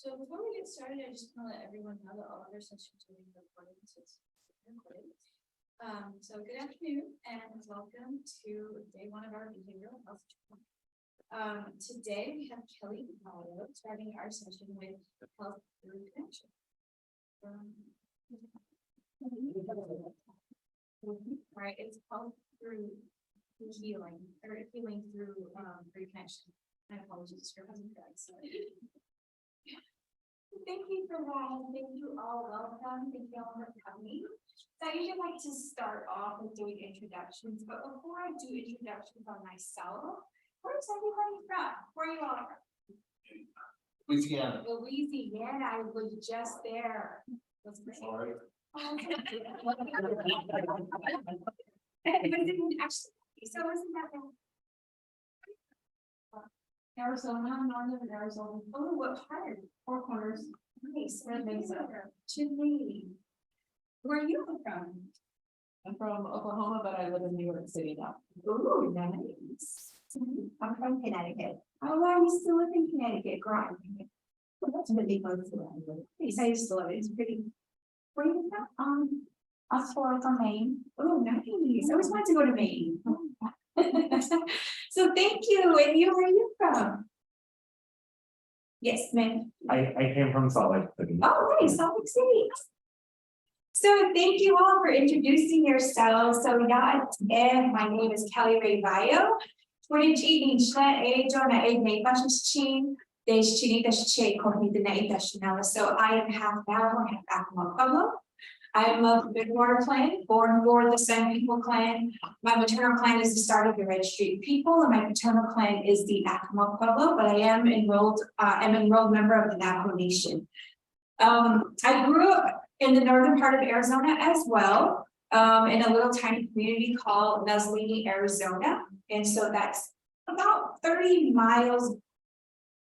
So before we get started, I just want to let everyone know that all of our sessions are being recorded. So it's recorded. So good afternoon and welcome to day one of our behavioral health. Today we have Kelly Vallo starting our session with health through connection. Right, it's health through healing or healing through reconnection. My apologies for having that. Thank you for that. Thank you all. Welcome. Thank you all for having me. So I usually like to start off with doing introductions, but before I do introductions on myself, where's everybody from? Where are you all from? Louisiana. Louisiana. I was just there. That's great. Sorry. So isn't that Arizona, northern Arizona. oh, what part? Four Corners. Nice. Chile. Where are you from? I'm from Oklahoma, but I live in New York City now. Ooh, nice. I'm from Connecticut. Oh, I used to live in Connecticut, growing up. Well, that's really close to that. I used to live it. It's pretty. Where are you from? Us four from Maine. Oh, nice. I always wanted to go to Maine. So thank you. And you, where are you from? Yes, ma'am. I came from Salt Lake City. Oh, nice, Salt Lake City. So thank you all for introducing yourselves. So my name is Kelly Ray Vallo. So I am half Vallo and half Vallo. I'm of the Bridgewater clan, born for the Sun People clan. My maternal clan is the start of the Red Street people, and my paternal clan is the Acoma Pueblo, but I am enrolled member of the Navajo Nation. I grew up in the northern part of Arizona as well, in a little tiny community called Nuzlini, Arizona. And so that's about 30 miles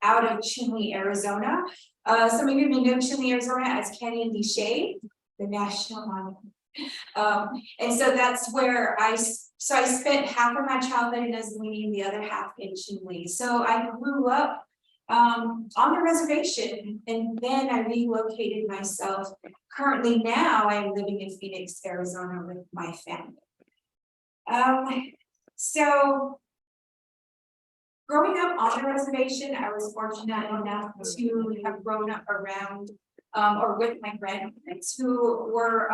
out of Chinle, Arizona. Some of you may know Chinle, Arizona as Canyon de Chelly, the national monument. And so that's where I spent half of my childhood in Nuzlini and the other half in Chinle. So I grew up on the reservation, and then I relocated myself. Currently now I'm living in Phoenix, Arizona with my family. So growing up on the reservation, I was fortunate enough to have grown up around or with my grandparents who were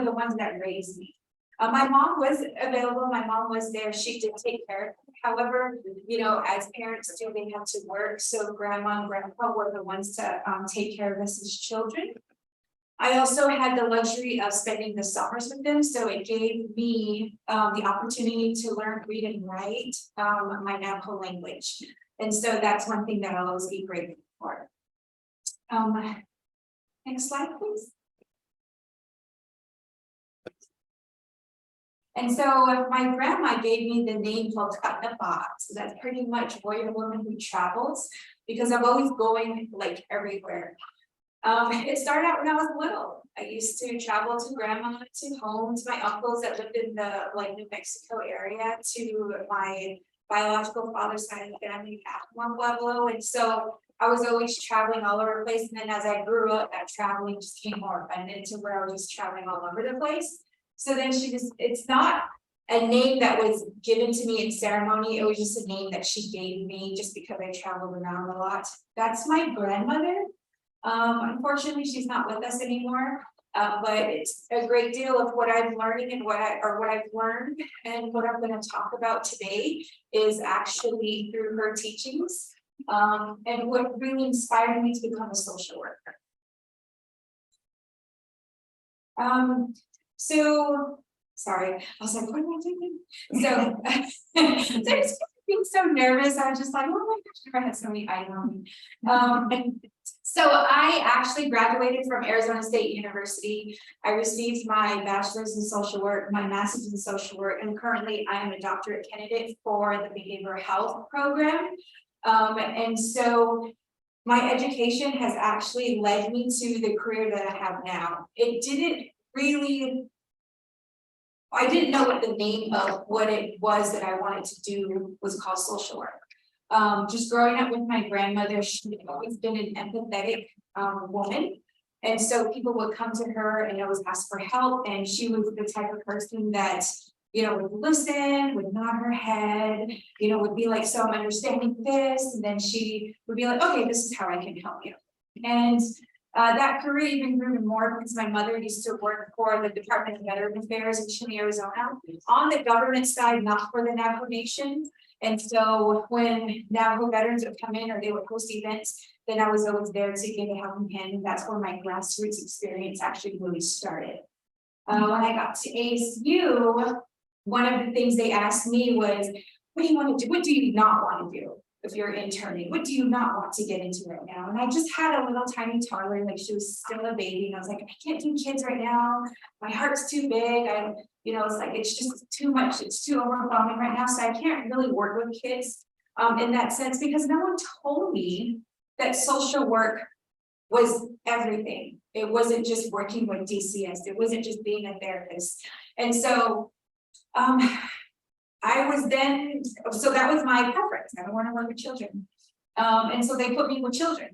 the ones that raised me. My mom was available, my mom was there, she did take care of me. However, you know, as parents do, they have to work, so grandma and grandpa were the ones to take care of us as children. I also had the luxury of spending the summers with them, so it gave me the opportunity to learn, read, and write my Navajo language. And so that's one thing that I'll always be grateful for. Next slide, please. And so my grandma gave me the name called Katnapa. So that's pretty much warrior woman who travels, because I'm always going like everywhere. It started out when I was little. I used to travel to grandma, to home, to my uncles that lived in the New Mexico area, to my biological father's side of the family at Pueblo. And so I was always traveling all over the place. And then as I grew up, that traveling just became more abundant to where I was just traveling all over the place. So then it's not a name that was given to me in ceremony. It was just a name that she gave me just because I traveled around a lot. That's my grandmother. Unfortunately, she's not with us anymore. But it's a great deal of what I'm learning and what I've learned, and what I'm going to talk about today is actually through her teachings. And what really inspired me to become a social worker. So sorry, I was like, what am I doing? So, so I was being so nervous. I was just like, oh my gosh, I had so many eyes on me. So I actually graduated from Arizona State University. I received my bachelor's in social work, my master's in social work, and currently I am a doctorate candidate for the behavioral health program. And so my education has actually led me to the career that I have now. I didn't know what the name of what it was that I wanted to do was called social work. Just growing up with my grandmother, she'd always been an empathetic woman. And so people would come to her and always ask for help, and she was the type of person that, would listen, would nod her head, would be like, so I'm understanding this, and then she would be like, okay, this is how I can help you. And that career even grew more because my mother used to work for the Department of Veterans Affairs in Chile, Arizona, on the government side, not for the Navajo Nation. And so when Navajo veterans would come in or they would host events, then I was always there to give a helping hand. And that's where my grassroots experience actually really started. When I got to ASU, one of the things they asked me was, what do you want to do? What do you not want to do if you're interning? What do you not want to get into right now? And I just had a little tiny toddler, like she was still a baby. And I was like, I can't do kids right now. My heart's too big. It's like, it's just too much. It's too overwhelming right now. So I can't really work with kids in that sense, because no one told me that social work was everything. It wasn't just working with DCS. It wasn't just being a therapist. And so I was then, so that was my preference. I don't want to work with children. And so they put me with children.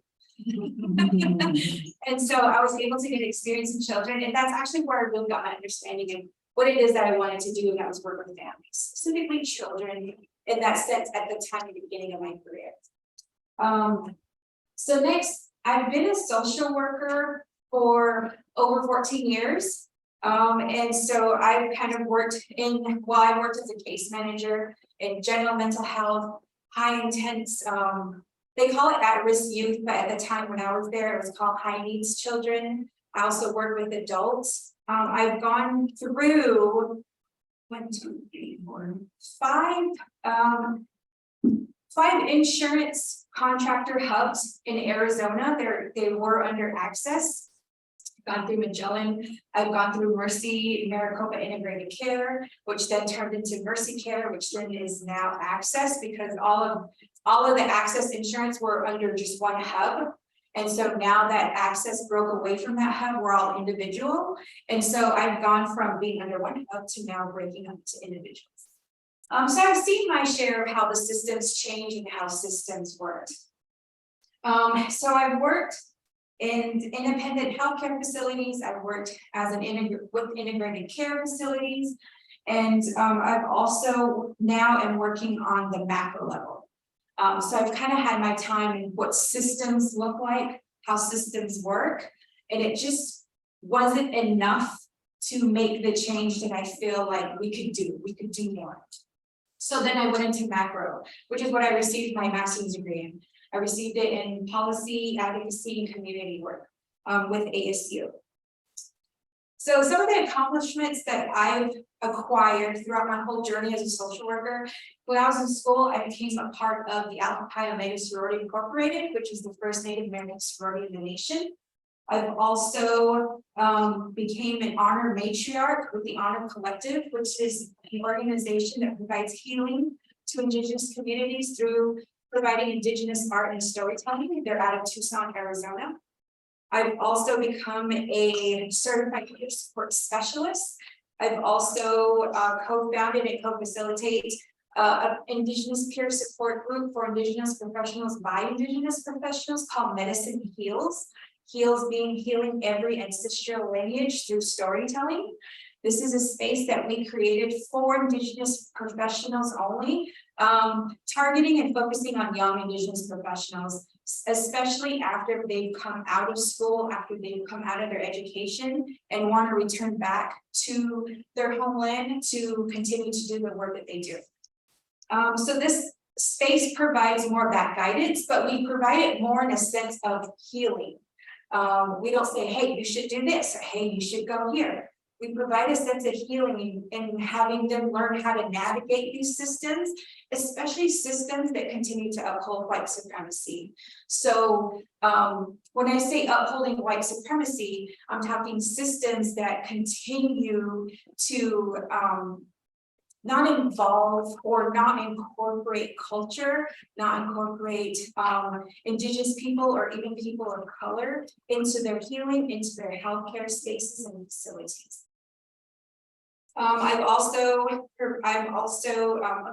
And so I was able to get experience in children. And that's actually where I really got my understanding of what it is that I wanted to do. And that was work with families, specifically children in that sense at the time, at the beginning of my career. So next, I've been a social worker for over 14 years. And so I've kind of worked I worked as a case manager in general mental health, high intense, they call it at-risk youth, but at the time when I was there, it was called high needs children. I also work with adults. I've gone through 1, 2, 3, 4, 5 insurance contractor hubs in Arizona. They were under Access. Gone through Magellan. I've gone through Mercy, Maricopa Integrated Care, which then turned into Mercy Care, which then is now Access, because all of the Access insurance were under just one hub. And so now that Access broke away from that hub, we're all individual. And so I've gone from being under one hub to now breaking up to individuals. So I've seen my share of how the systems change and how systems work. So I've worked in independent healthcare facilities. I've worked as with integrated care facilities. And I've also now am working on the macro level. So I've kind of had my time in what systems look like, how systems work, and it just wasn't enough to make the change that I feel like we could do more. So then I went into macro, which is what I received my master's degree in. I received it in policy, advocacy, and community work with ASU. So some of the accomplishments that I've acquired throughout my whole journey as a social worker, when I was in school, I became a part of the Alpha Pi Omega Sorority Incorporated, which is the first Native American sorority in the nation. I've also became an honor matriarch with the Honor Collective, which is an organization that provides healing to Indigenous communities through providing Indigenous art and storytelling. They're out of Tucson, Arizona. I've also become a certified peer support specialist. I've also co-founded and co-facilitate an Indigenous peer support group for Indigenous professionals by Indigenous professionals called Medicine Heals. Heals being healing every ancestral lineage through storytelling. This is a space that we created for Indigenous professionals only, targeting and focusing on young Indigenous professionals, especially after they've come out of school, after they've come out of their education and want to return back to their homeland to continue to do the work that they do. So this space provides more of that guidance, but we provide it more in a sense of healing. We don't say, hey, you should do this, or hey, you should go here. We provide a sense of healing and having them learn how to navigate these systems, especially systems that continue to uphold white supremacy. So when I say upholding white supremacy, I'm talking systems that continue to not involve or not incorporate culture, not incorporate Indigenous people or even people of color into their healing, into their healthcare spaces and facilities. I'm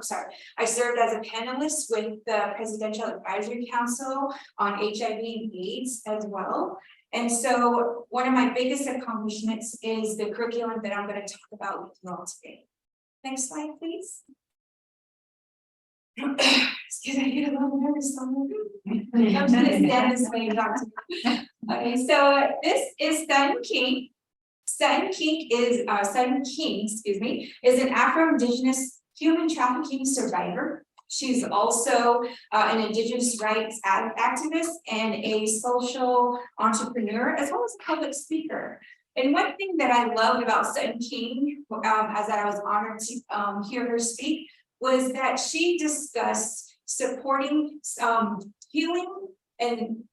sorry, I served as a panelist with the Presidential Advisory Council on HIV and AIDS as well. And so one of my biggest accomplishments is the curriculum that I'm going to talk about with you all today. Next slide, please. Excuse me, I get a little nervous. I'm gonna stand this way, Dr. Okay, so this is Sutton King. Sutton King, excuse me, is an Afro-Indigenous human trafficking survivor. She's also an Indigenous rights activist and a social entrepreneur, as well as a public speaker. And one thing that I loved about Sutton King, as I was honored to hear her speak, was that she discussed supporting healing and,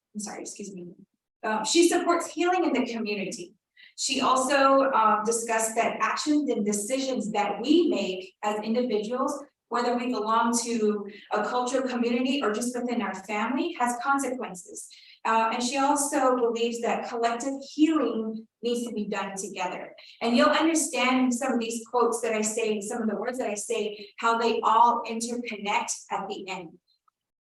she supports healing in the community. She also discussed that actions and decisions that we make as individuals, whether we belong to a cultural community or just within our family, has consequences. And she also believes that collective healing needs to be done together. And you'll understand some of these quotes that I say, some of the words that I say, how they all interconnect at the end.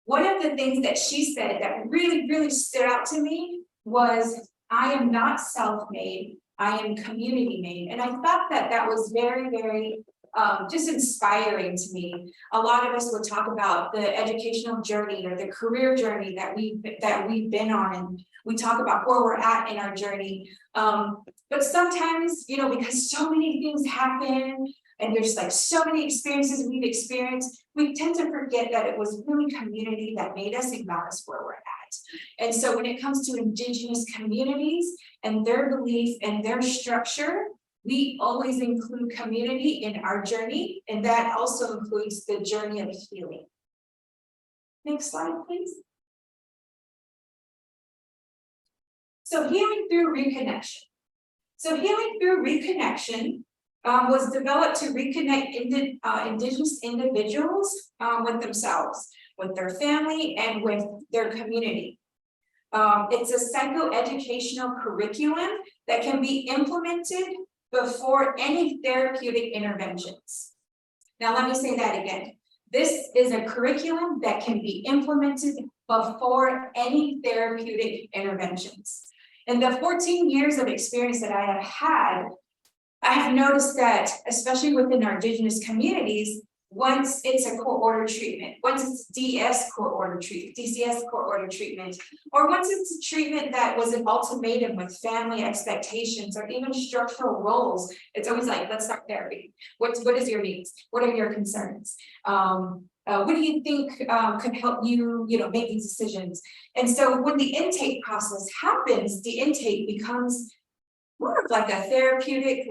One of the things that she said that really, really stood out to me was, I am not self-made, I am community-made. And I thought that that was very, very just inspiring to me. A lot of us would talk about the educational journey or the career journey that we've been on, and we talk about where we're at in our journey. But sometimes, you know, because so many things happen and there's like so many experiences we've experienced, we tend to forget that it was really community that made us and got us where we're at. And so when it comes to Indigenous communities and their belief and their structure, we always include community in our journey, and that also includes the journey of healing. Next slide, please. So healing through reconnection. So healing through reconnection was developed to reconnect Indigenous individuals with themselves, with their family, and with their community. It's a psychoeducational curriculum that can be implemented before any therapeutic interventions. Now, let me say that again. This is a curriculum that can be implemented before any therapeutic interventions. In the 14 years of experience that I have had, I have noticed that, especially within our Indigenous communities, once it's a court order treatment, once it's DCS court order treatment, or once it's a treatment that was an ultimatum with family expectations or even structural roles, it's always like, let's start therapy. What is your needs? What are your concerns? What do you think could help you, make these decisions? And so when the intake process happens, the intake becomes more of like a therapeutic,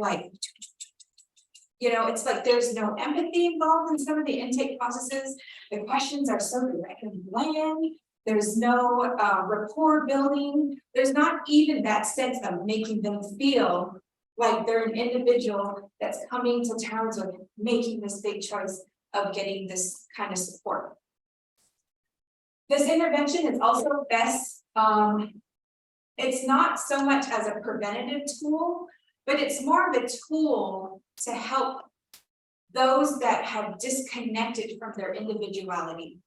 it's like there's no empathy involved in some of the intake processes. The questions are so direct and bland. There's no rapport building. There's not even that sense of making them feel like they're an individual that's coming to terms with making this big choice of getting this kind of support. This intervention is also best, it's not so much as a preventative tool, but it's more of a tool to help those that have disconnected from their individuality,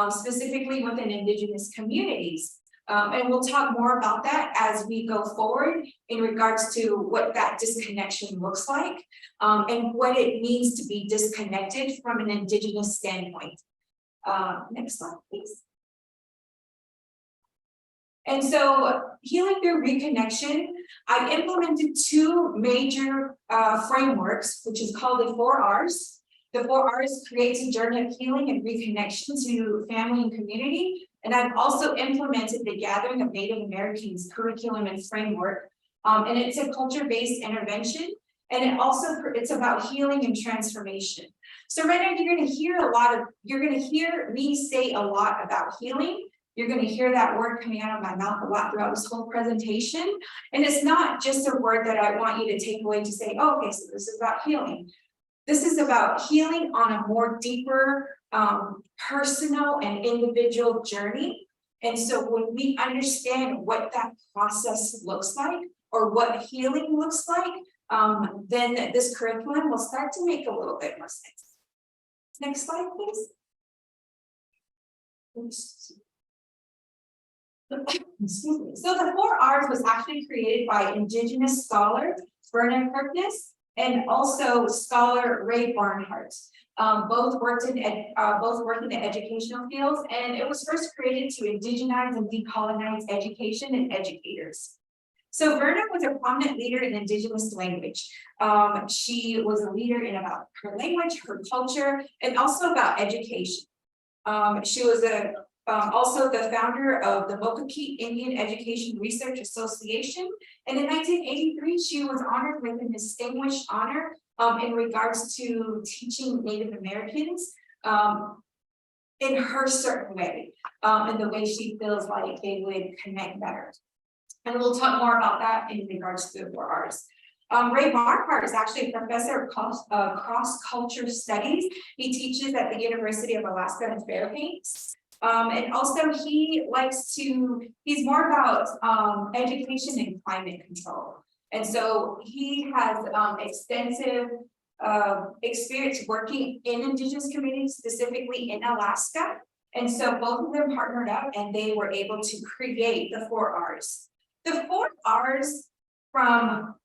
specifically within Indigenous communities. And we'll talk more about that as we go forward in regards to what that disconnection looks like, and what it means to be disconnected from an Indigenous standpoint. Next slide, please. And so healing through reconnection, I implemented two major frameworks, which is called the 4 R's. The 4 R's creates a journey of healing and reconnection to family and community. And I've also implemented the Gathering of Native Americans curriculum and framework. And it's a culture-based intervention. And it's about healing and transformation. So right now you're going to hear me say a lot about healing. You're going to hear that word coming out of my mouth a lot throughout this whole presentation. And it's not just a word that I want you to take away to say, oh, okay, so this is about healing. This is about healing on a more deeper, personal and individual journey. And so when we understand what that process looks like, or what healing looks like, then this curriculum will start to make a little bit more sense. Next slide, please. Oops. Excuse me. So the 4 R's was actually created by Indigenous scholar Verna Kirkness and also scholar Ray Barnhart. Both worked in the educational fields, and it was first created to indigenize and decolonize education and educators. So Verna was a prominent leader in Indigenous language. She was a leader in about her language, her culture, and also about education. She was also the founder of the Mokoki Indian Education Research Association. And in 1983, she was honored with a distinguished honor in regards to teaching Native Americans in her certain way, and the way she feels like they would connect better. And we'll talk more about that in regards to the 4 R's. Ray Barnhart is actually a professor of cross-culture studies. He teaches at the University of Alaska in Fairbanks. And also he's more about education and climate control. And so he has extensive experience working in Indigenous communities, specifically in Alaska. And so both of them partnered up and they were able to create the 4 R's. The 4 R's, from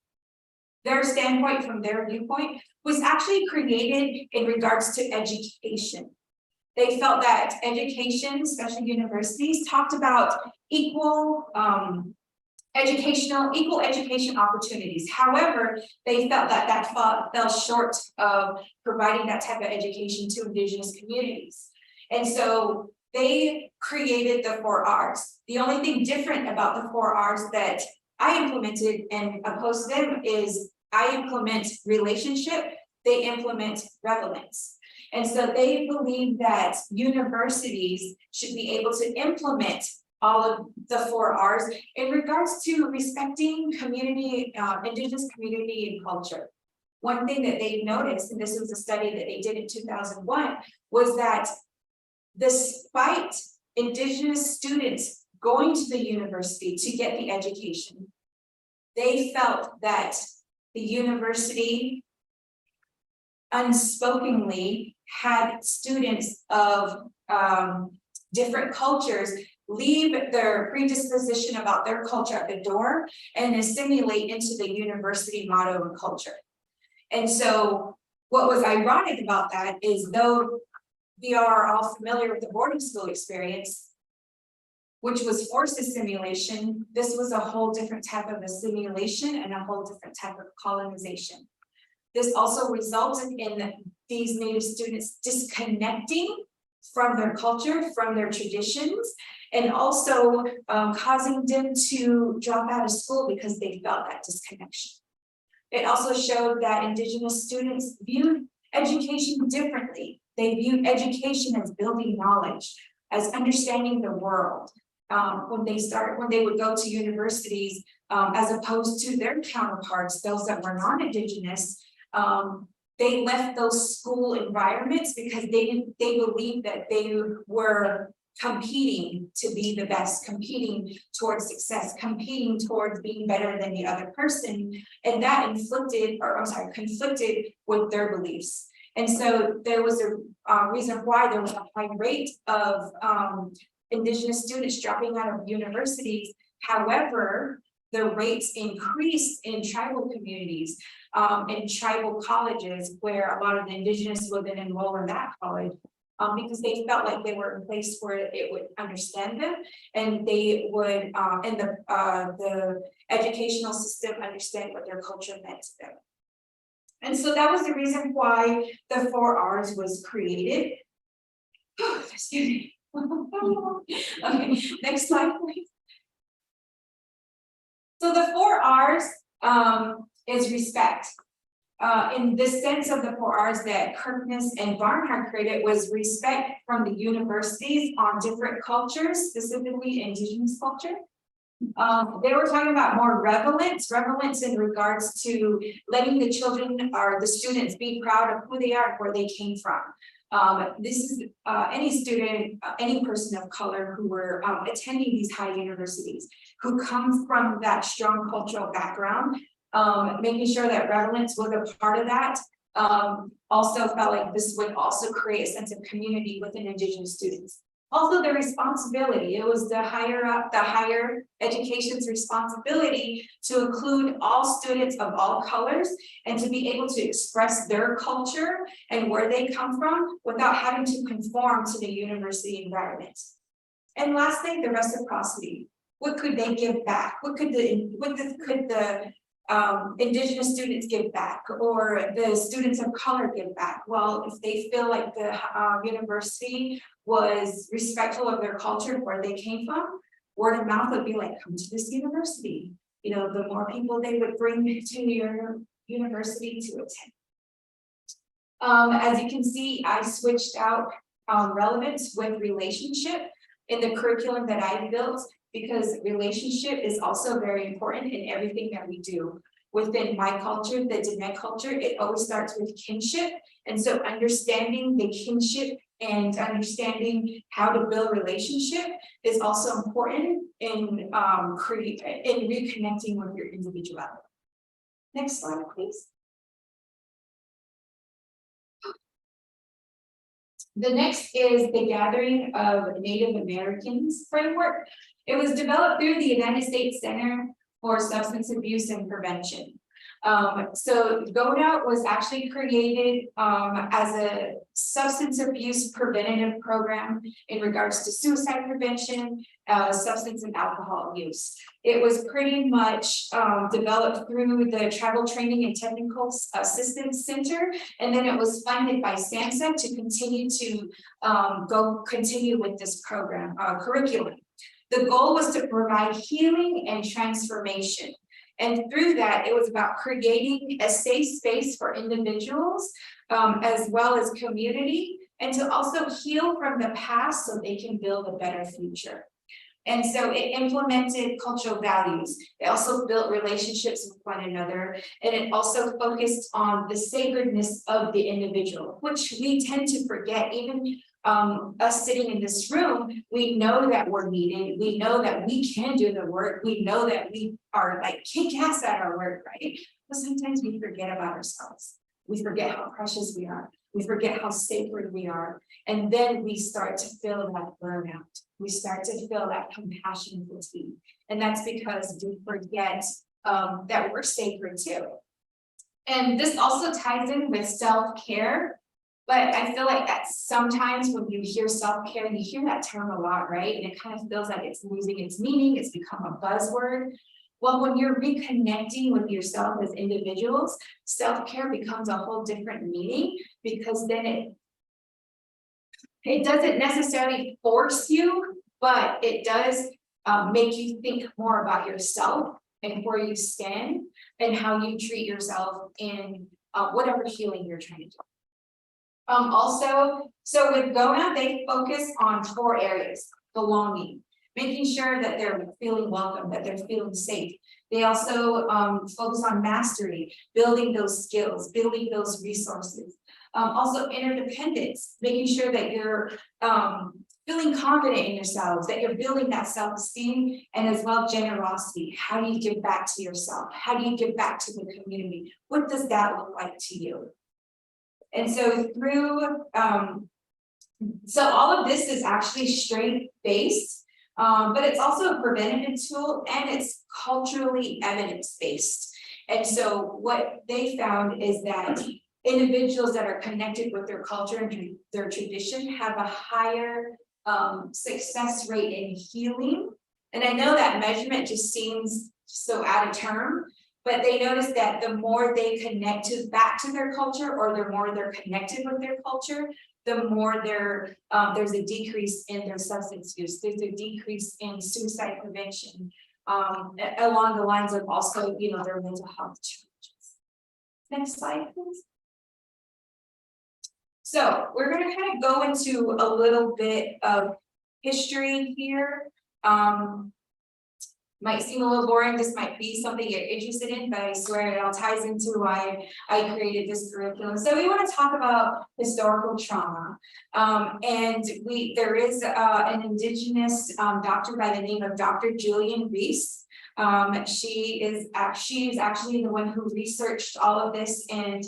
their standpoint, from their viewpoint, was actually created in regards to education. They felt that education, especially universities, talked about equal education opportunities. However, they felt that fell short of providing that type of education to Indigenous communities. And so they created the 4 R's. The only thing different about the 4 R's that I implemented and opposed them is I implement relationship, they implement relevance. And so they believe that universities should be able to implement all of the 4 R's in regards to respecting community, Indigenous community and culture. One thing that they've noticed, and this was a study that they did in 2001, was that despite Indigenous students going to the university to get the education, they felt that the university unspokenly had students of different cultures leave their predisposition about their culture at the door and assimilate into the university motto and culture. And so what was ironic about that is, though we are all familiar with the boarding school experience, which was forced assimilation, this was a whole different type of assimilation and a whole different type of colonization. This also resulted in these Native students disconnecting from their culture, from their traditions, and also causing them to drop out of school because they felt that disconnection. It also showed that Indigenous students viewed education differently. They viewed education as building knowledge, as understanding the world. When they would go to universities, as opposed to their counterparts, those that were non-Indigenous, they left those school environments because they believed that they were competing to be the best, competing towards success, competing towards being better than the other person, and that conflicted with their beliefs. And so there was a reason why there was a high rate of Indigenous students dropping out of universities. However, the rates increased in tribal communities, in tribal colleges, where a lot of the Indigenous would then enroll in that college, because they felt like they were in a place where it would understand them, and they would, and the educational system understand what their culture meant to them. And so that was the reason why the 4 R's was created. Excuse me. Okay, next slide, please. So the 4 R's is respect. In this sense of the 4 R's that Kirkness and Barnhart created was respect from the universities on different cultures, specifically Indigenous culture. They were talking about more relevance in regards to letting the children or the students be proud of who they are and where they came from. This is any student, any person of color who were attending these high universities. who come from that strong cultural background. Making sure that relevance was a part of that. Also felt like this would also create a sense of community within Indigenous students. Also the responsibility, it was the higher education's responsibility to include all students of all colors and to be able to express their culture and where they come from without having to conform to the university environment. And lastly, the reciprocity. What could they give back? What could the Indigenous students give back, or the students of color give back? Well, if they feel like the university was respectful of their culture, where they came from, word of mouth would be like, come to this university. You know, the more people they would bring to your university to attend. As you can see, I switched out relevance with relationship in the curriculum that I built, because relationship is also very important in everything that we do. Within my culture, the Diné culture, it always starts with kinship. And so understanding the kinship and understanding how to build relationship is also important in reconnecting with your individuality. Next slide, please. The next is the Gathering of Native Americans framework. It was developed through the United States Center for Substance Abuse and Prevention. So GONA was actually created as a substance abuse preventative program in regards to suicide prevention, substance and alcohol use. It was pretty much developed through the Tribal Training and Technical Assistance Center, and then it was funded by SAMHSA to continue to continue with this program curriculum. The goal was to provide healing and transformation. And through that, it was about creating a safe space for individuals as well as community, and to also heal from the past so they can build a better future. And so it implemented cultural values. It also built relationships with one another, and it also focused on the sacredness of the individual, which we tend to forget. Even us sitting in this room, we know that we're needed. We know that we can do the work. We know that we are like kick-ass at our work, right? But sometimes we forget about ourselves. We forget how precious we are. We forget how sacred we are. And then we start to feel that burnout. We start to feel that compassion fatigue. And that's because we forget that we're sacred too. And this also ties in with self-care. But I feel like that sometimes when you hear self-care, you hear that term a lot, right? And it kind of feels like it's losing its meaning. It's become a buzzword. Well, when you're reconnecting with yourself as individuals, self-care becomes a whole different meaning, because then it doesn't necessarily force you, but it does make you think more about yourself and where you stand and how you treat yourself in whatever healing you're trying to do. Also, so with GONA, they focus on 4 areas: belonging, making sure that they're feeling welcome, that they're feeling safe. They also focus on mastery, building those skills, building those resources. Also interdependence, making sure that you're feeling confident in yourselves, that you're building that self-esteem, and as well generosity. How do you give back to yourself? How do you give back to the community? What does that look like to you? And so through, so all of this is actually strength-based, but it's also a preventative tool, and it's culturally evidence-based. And so what they found is that individuals that are connected with their culture and their tradition have a higher success rate in healing. And I know that measurement just seems so out of term, but they notice that the more they connect back to their culture, or the more they're connected with their culture, the more there's a decrease in their substance use. There's a decrease in suicide prevention, along the lines of also, you know, their mental health challenges. Next slide, please. So we're going to kind of go into a little bit of history here. might seem a little boring, this might be something you're interested in, but I swear it all ties into why I created this curriculum. So we want to talk about historical trauma. And there is an Indigenous doctor by the name of Dr. Julian Reese. She is actually the one who researched all of this, and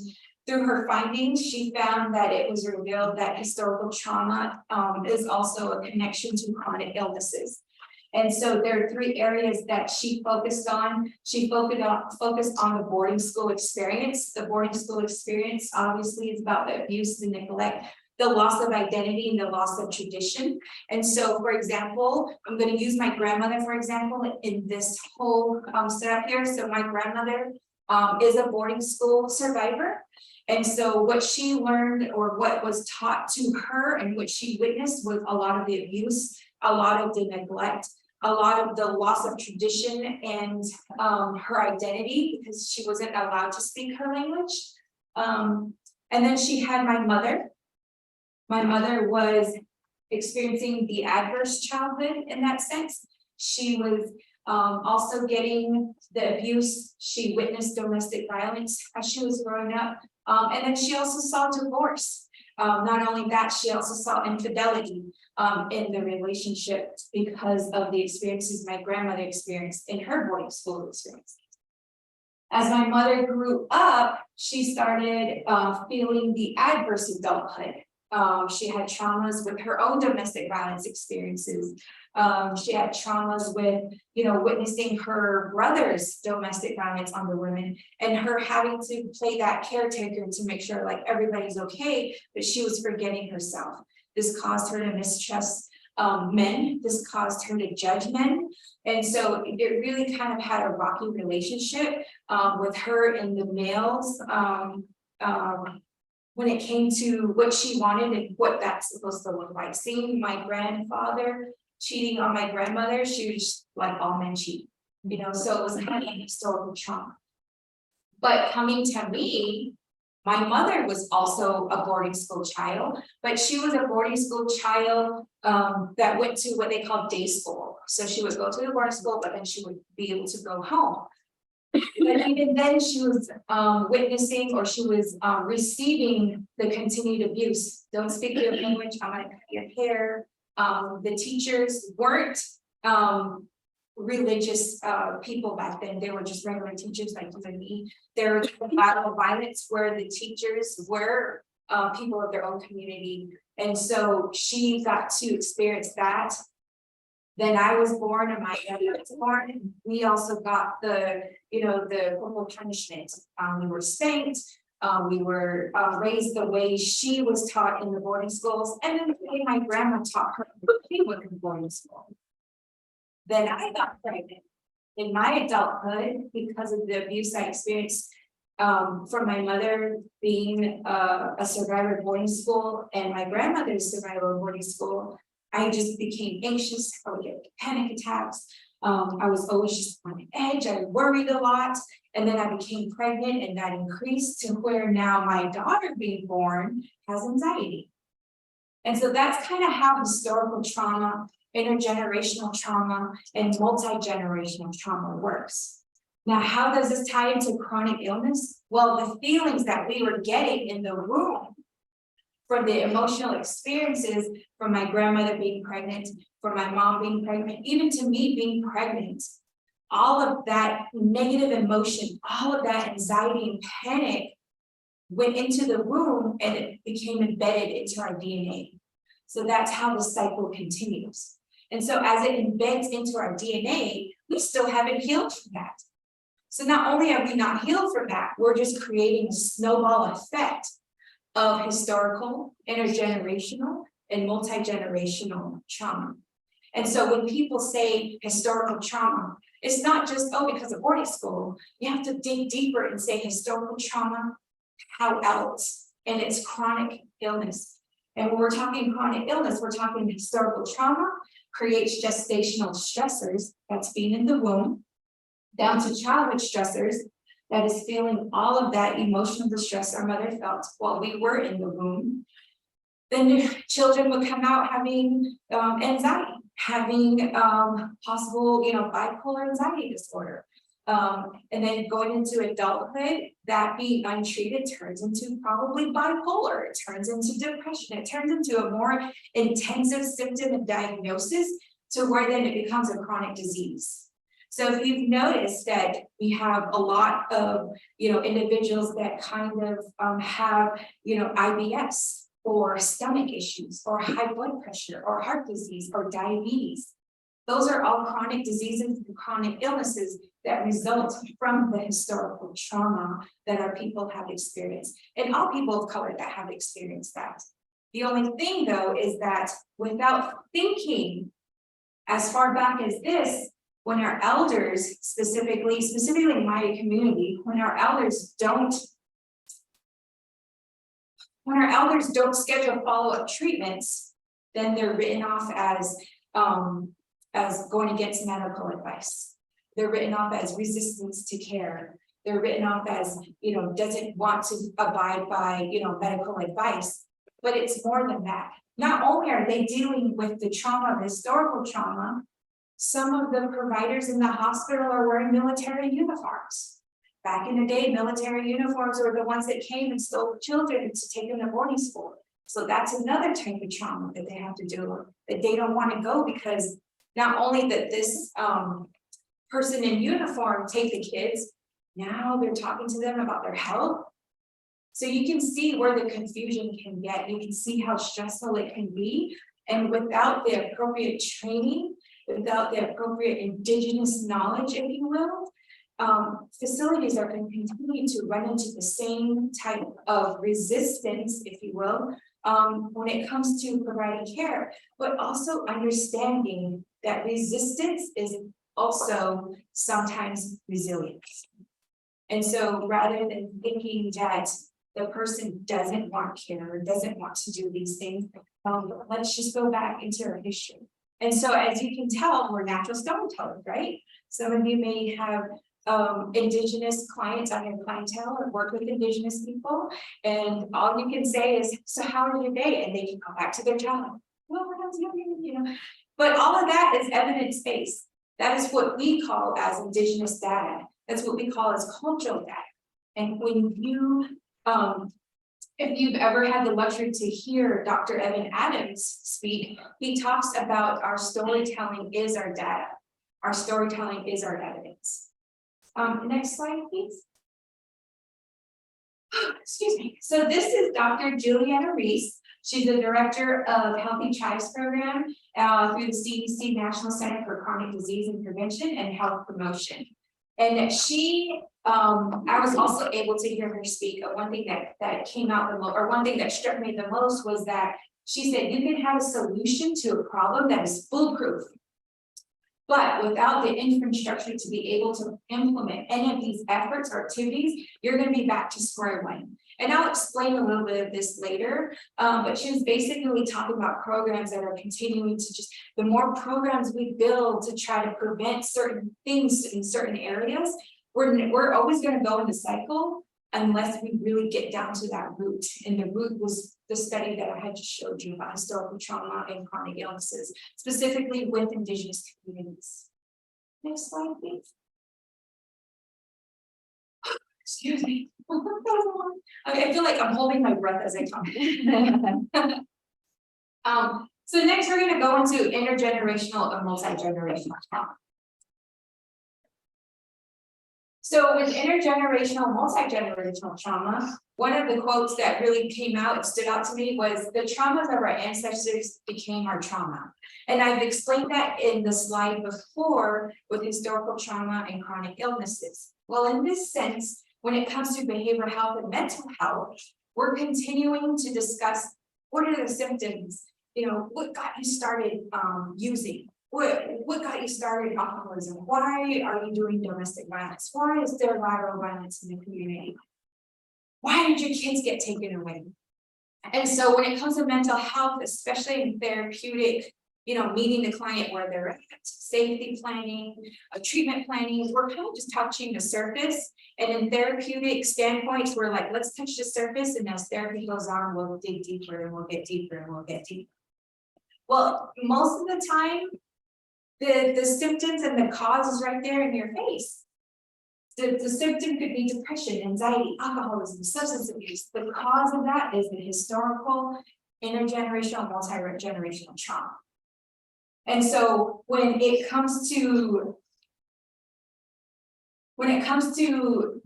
through her findings, she found that it was revealed that historical trauma is also a connection to chronic illnesses. And so there are 3 areas that she focused on. She focused on the boarding school experience. The boarding school experience obviously is about the abuse, the neglect, the loss of identity, and the loss of tradition. And so, for example, I'm going to use my grandmother, for example, in this whole setup here. So my grandmother is a boarding school survivor. And so what she learned, or what was taught to her and what she witnessed, was a lot of the abuse, a lot of the neglect, a lot of the loss of tradition and her identity, because she wasn't allowed to speak her language. And then she had my mother. My mother was experiencing the adverse childhood in that sense. She was also getting the abuse. She witnessed domestic violence as she was growing up. And then she also saw divorce. Not only that, she also saw infidelity in the relationship because of the experiences my grandmother experienced in her boarding school experience. As my mother grew up, she started feeling the adverse adulthood. She had traumas with her own domestic violence experiences. She had traumas with, witnessing her brother's domestic violence on the women, and her having to play that caretaker to make sure like everybody's okay, but she was forgetting herself. This caused her to mistrust men. This caused her to judge men. And so it really kind of had a rocky relationship with her and the males. When it came to what she wanted and what that's supposed to look like. Seeing my grandfather cheating on my grandmother, she was like, all men cheat, so it was kind of a historical trauma. But coming to me, my mother was also a boarding school child, but she was a boarding school child that went to what they call day school. So she would go to the boarding school, but then she would be able to go home. But even then she was witnessing, or she was receiving the continued abuse. Don't speak your language, I'm gonna cut your hair. The teachers weren't religious people back then. They were just regular teachers like you and me. There was a lot of violence where the teachers were people of their own community. And so she got to experience that. Then I was born and my brother was born. We also got the corporal punishment. We were spanked. We were raised the way she was taught in the boarding schools, and then the way my grandma taught her when she was in boarding school. Then I got pregnant in my adulthood because of the abuse I experienced from my mother being a survivor of boarding school and my grandmother's survivor of boarding school. I just became anxious. I would get panic attacks. I was always just on edge. I worried a lot. And then I became pregnant, and that increased to where now my daughter being born has anxiety. And so that's kind of how historical trauma, intergenerational trauma, and multi-generational trauma works. Now, how does this tie into chronic illness? Well, the feelings that we were getting in the room from the emotional experiences from my grandmother being pregnant, from my mom being pregnant, even to me being pregnant, all of that negative emotion, all of that anxiety and panic went into the womb and it became embedded into our DNA. So that's how the cycle continues. And so as it embeds into our DNA, we still haven't healed from that. So not only are we not healed from that, we're just creating a snowball effect of historical, intergenerational, and multi-generational trauma. And so when people say historical trauma, it's not just, because of boarding school. You have to dig deeper and say historical trauma, how else? And it's chronic illness. And when we're talking chronic illness, we're talking historical trauma creates gestational stressors, that's being in the womb, down to childhood stressors, that is feeling all of that emotional distress our mother felt while we were in the womb. Then the children would come out having anxiety, having possible, bipolar anxiety disorder. And then going into adulthood, that being untreated turns into probably bipolar, it turns into depression, it turns into a more intensive symptom and diagnosis to where then it becomes a chronic disease. So if you've noticed that we have a lot of, individuals that kind of have, IBS or stomach issues or high blood pressure or heart disease or diabetes. Those are all chronic diseases and chronic illnesses that result from the historical trauma that our people have experienced, and all people of color that have experienced that. The only thing though is that without thinking as far back as this, when our elders, specifically in my community, when our elders don't schedule follow-up treatments, then they're written off as going against medical advice. They're written off as resistance to care. They're written off as, doesn't want to abide by, medical advice. But it's more than that. Not only are they dealing with the trauma, the historical trauma, some of the providers in the hospital are wearing military uniforms. Back in the day, military uniforms were the ones that came and stole children to take them to boarding school. So that's another type of trauma that they have to deal with, that they don't want to go, because not only that this person in uniform take the kids, now they're talking to them about their health. So you can see where the confusion can get. You can see how stressful it can be. And without the appropriate training, without the appropriate indigenous knowledge, if you will, facilities are going to continue to run into the same type of resistance, if you will, when it comes to providing care, but also understanding that resistance is also sometimes resilience. And so rather than thinking that the person doesn't want care or doesn't want to do these things, let's just go back into our history. And so as you can tell, we're natural storytellers, right? Some of you may have indigenous clients on your clientele or work with indigenous people, and all you can say is, so how are your day? And they can go back to their childhood. Well, when I was young, but all of that is evidence-based. That is what we call as indigenous data. That's what we call as cultural data. And when you, if you've ever had the luxury to hear Dr. Evan Adams speak, he talks about our storytelling is our data. Our storytelling is our evidence. Next slide, please. Excuse me. So this is Dr. Juliana Reese. She's the director of Healthy Tribes Program through the CDC National Center for Chronic Disease and Prevention and Health Promotion. And she, I was also able to hear her speak. One thing that came out the most, or one thing that struck me the most, was that she said you can have a solution to a problem that is foolproof, but without the infrastructure to be able to implement any of these efforts or activities, you're going to be back to square one. And I'll explain a little bit of this later, but she was basically talking about programs that are continuing to just, the more programs we build to try to prevent certain things in certain areas, we're always going to go in the cycle unless we really get down to that root. And the root was the study that I had just showed you about historical trauma and chronic illnesses, specifically with indigenous communities. Next slide, please. Excuse me. Okay, I feel like I'm holding my breath as I talk. So next we're going to go into intergenerational and multi-generational trauma. So with intergenerational, multi-generational trauma, one of the quotes that really came out and stood out to me was, the traumas of our ancestors became our trauma. And I've explained that in the slide before with historical trauma and chronic illnesses. Well, in this sense, when it comes to behavioral health and mental health, we're continuing to discuss what are the symptoms, what got you started using, what got you started alcoholism, why are you doing domestic violence, why is there lateral violence in the community, why did your kids get taken away? And so when it comes to mental health, especially in therapeutic, meeting the client where they're at, safety planning, treatment planning, we're kind of just touching the surface. And in therapeutic standpoints, we're like, let's touch the surface, and as therapy goes on, we'll dig deeper and we'll get deeper and we'll get deeper. Well, most of the time, the symptoms and the cause is right there in your face. The symptom could be depression, anxiety, alcoholism, substance abuse. The cause of that is the historical, intergenerational, multi-generational trauma. And so when it comes to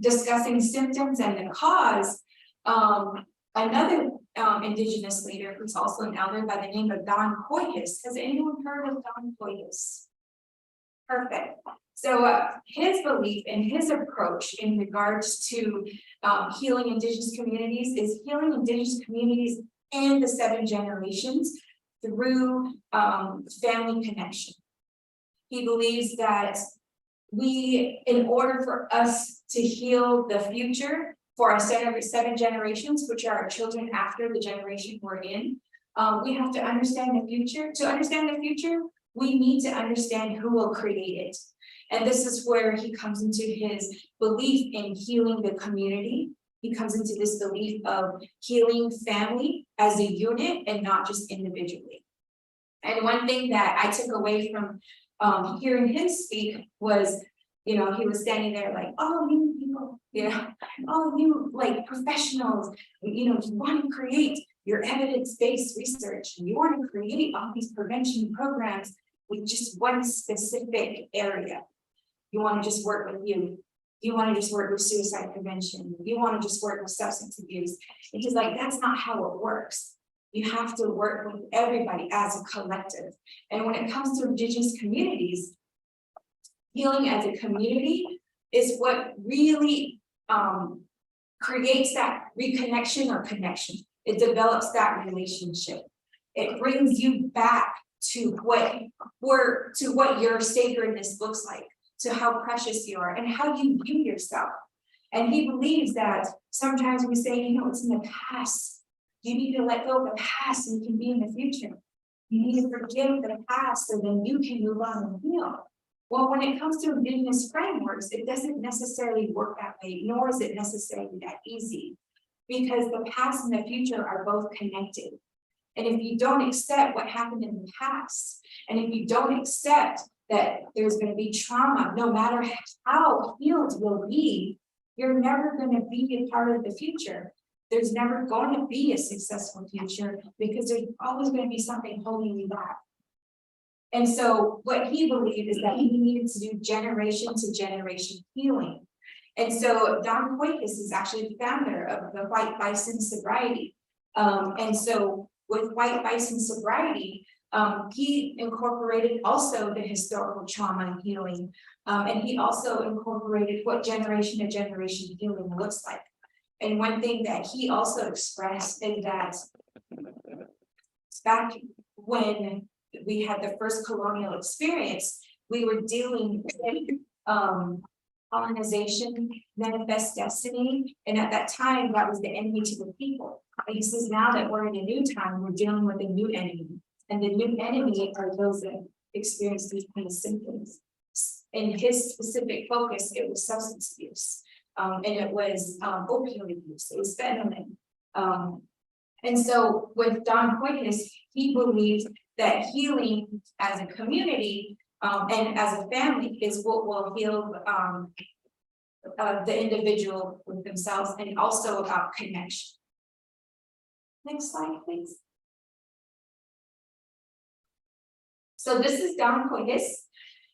discussing symptoms and the cause, another Indigenous leader who's also an elder by the name of Don Coyes. Has anyone heard of Don Coyes? Perfect. So his belief and his approach in regards to healing Indigenous communities is healing Indigenous communities and the 7 generations through family connection. He believes that in order for us to heal the future for our 7 generations, which are our children after the generation we're in, we have to understand the future. To understand the future, we need to understand who will create it. And this is where he comes into his belief in healing the community. He comes into this belief of healing family as a unit and not just individually. And one thing that I took away from hearing him speak was, he was standing there like, oh, you people, oh, you like professionals, you want to create your evidence-based research, and you want to create all these prevention programs with just one specific area. You want to just work with youth. You want to just work with suicide prevention. You want to just work with substance abuse. And he's like, that's not how it works. You have to work with everybody as a collective. And when it comes to Indigenous communities, healing as a community is what really creates that reconnection or connection. It develops that relationship. It brings you back to what your sacredness looks like, to how precious you are and how you view yourself. And he believes that sometimes we say, it's in the past. You need to let go of the past and you can be in the future. You need to forgive the past so then you can move on and heal. Well, when it comes to Indigenous frameworks, it doesn't necessarily work that way, nor is it necessarily that easy, because the past and the future are both connected. And if you don't accept what happened in the past, and if you don't accept that there's going to be trauma, no matter how healed you'll be, you're never going to be a part of the future. There's never going to be a successful future because there's always going to be something holding you back. And so what he believed is that he needed to do generation to generation healing. And so Don Coyes is actually the founder of the White Bison Sobriety. And so with White Bison Sobriety, he incorporated also the historical trauma and healing. And he also incorporated what generation to generation healing looks like. And one thing that he also expressed is that back when we had the first colonial experience, we were dealing with colonization, manifest destiny, and at that time that was the enemy to the people. And he says now that we're in a new time, we're dealing with a new enemy, and the new enemy are those that experience these kind of symptoms. In his specific focus, it was substance abuse, and it was opioid abuse, it was fentanyl. And so with Don Coyes, he believes that healing as a community and as a family is what will heal the individual with themselves, and also about connection. Next slide, please. So this is Don Coyes,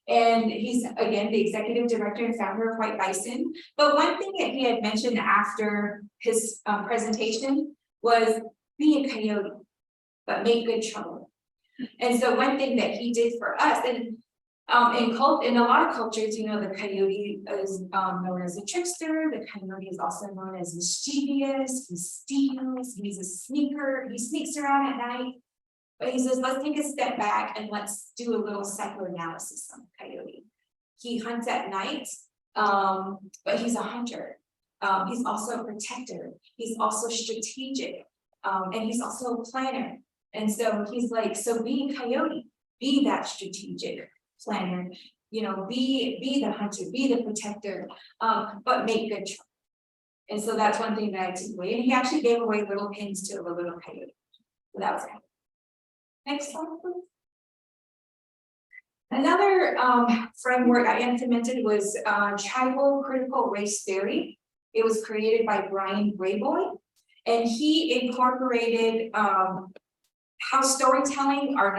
and he's again the executive director and founder of White Bison. But one thing that he had mentioned after his presentation was be a coyote, but make good trouble. And so one thing that he did for us, and in a lot of cultures, the coyote is known as a trickster. The coyote is also known as mischievous. He steals. He's a sneaker. He sneaks around at night. But he says, let's take a step back and let's do a little psychoanalysis on the coyote. He hunts at night, but he's a hunter. He's also a protector. He's also strategic, and he's also a planner. And so he's like, so be a coyote, be that strategic planner, be the hunter, be the protector, but make good choice. And so that's one thing that I took away. And he actually gave away little pins to the little coyote. So that was it. Next slide, please. Another framework I implemented was tribal critical race theory. It was created by Brian Grayboy, and he incorporated how storytelling are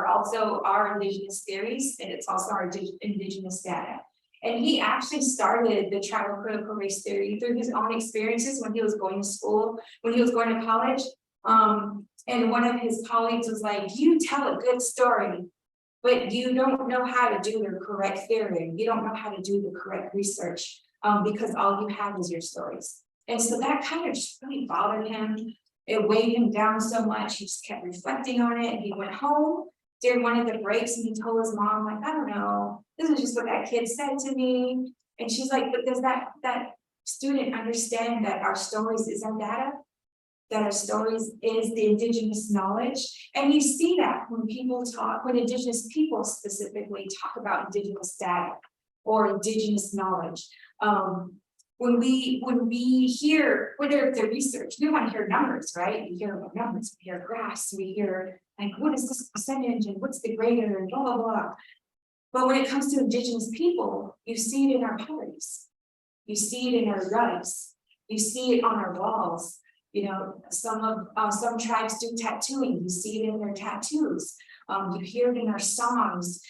also our indigenous theories, and it's also our indigenous data. And he actually started the tribal critical race theory through his own experiences when he was going to school, when he was going to college. And one of his colleagues was like, you tell a good story, but you don't know how to do the correct theory. You don't know how to do the correct research because all you have is your stories. And so that kind of just really bothered him. It weighed him down so much. He just kept reflecting on it. And he went home during one of the breaks and he told his mom, like, I don't know, this is just what that kid said to me. And she's like, but does that student understand that our stories is our data? That our stories is the indigenous knowledge? And you see that when people talk, when indigenous people specifically talk about indigenous data or indigenous knowledge. When we hear, whether it's the research, we want to hear numbers, right? We hear about numbers, we hear graphs, we hear like, what is this percentage and what's the greater and blah, blah, blah. But when it comes to indigenous people, you see it in our potteries. You see it in our rugs. You see it on our walls. You know, some tribes do tattooing. You see it in their tattoos. You hear it in our songs.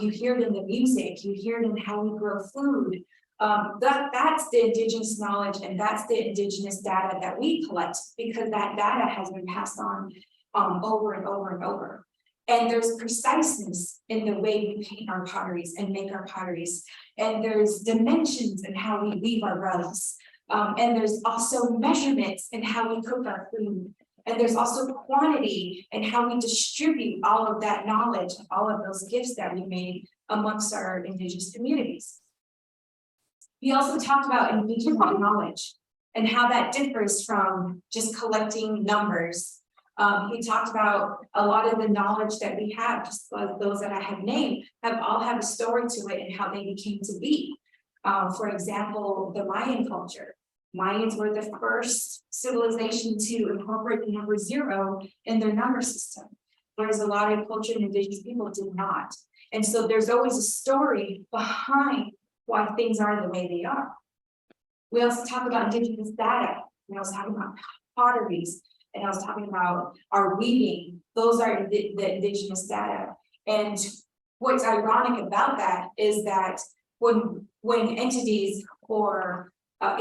You hear it in the music. You hear it in how we grow food. That's the indigenous knowledge, and that's the indigenous data that we collect, because that data has been passed on over and over and over. And there's preciseness in the way we paint our potteries and make our potteries. And there's dimensions in how we weave our rugs. And there's also measurements in how we cook our food. And there's also quantity and how we distribute all of that knowledge, all of those gifts that we made amongst our indigenous communities. We also talked about indigenous knowledge and how that differs from just collecting numbers. He talked about a lot of the knowledge that we have, just like those that I have named, all have a story to it and how they became to be. For example, the Mayan culture. Mayans were the first civilization to incorporate the number 0 in their number system, whereas a lot of culture and indigenous people did not. And so there's always a story behind why things are the way they are. We also talk about indigenous data. I was talking about potteries, and I was talking about our weaving. Those are the indigenous data. And what's ironic about that is that when entities or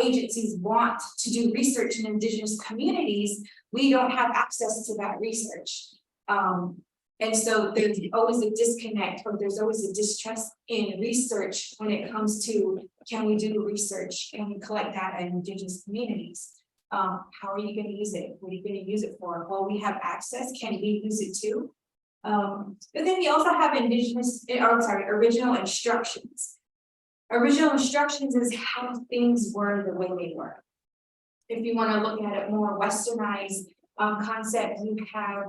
agencies want to do research in indigenous communities, we don't have access to that research. And so there's always a disconnect, or there's always a distrust in research when it comes to, can we do research? Can we collect data in indigenous communities? How are you going to use it? What are you going to use it for? Well, we have access. Can we use it too? But then we also have original instructions. Original instructions is how things were the way they were. If you want to look at it more westernized concept, you have,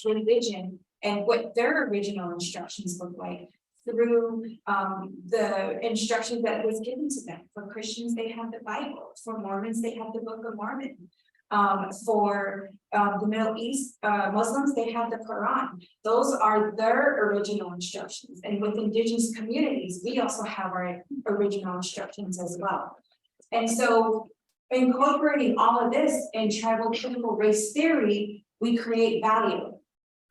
religion and what their original instructions look like through the instructions that was given to them. For Christians, they have the Bible. For Mormons, they have the Book of Mormon. For the Middle East Muslims, they have the Quran. Those are their original instructions. And with indigenous communities, we also have our original instructions as well. And so incorporating all of this in tribal critical race theory, we create value,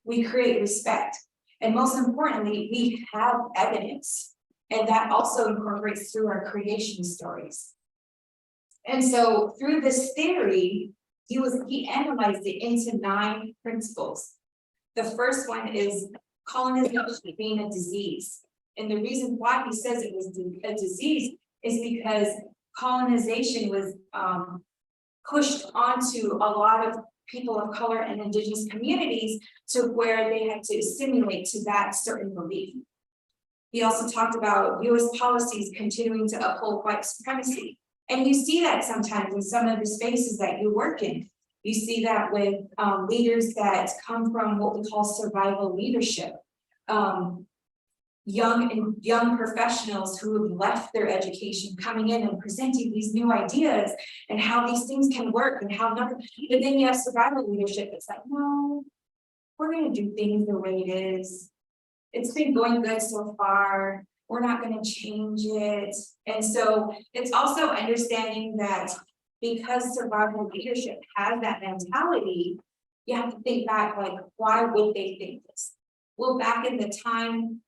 we create respect. And most importantly, we have evidence. And that also incorporates through our creation stories. And so through this theory, he analyzed it into 9 principles. The first one is colonization being a disease. And the reason why he says it was a disease is because colonization was pushed onto a lot of people of color and indigenous communities to where they had to assimilate to that certain belief. He also talked about US policies continuing to uphold white supremacy. And you see that sometimes in some of the spaces that you work in. You see that with leaders that come from what we call survival leadership. Young professionals who have left their education coming in and presenting these new ideas and how these things can work and how nothing. But then you have survival leadership. It's like, no, we're gonna do things the way it is. It's been going good so far, we're not gonna change it. And so it's also understanding that because survival leadership has that mentality, you have to think back, like, why would they think this? Well, back in the time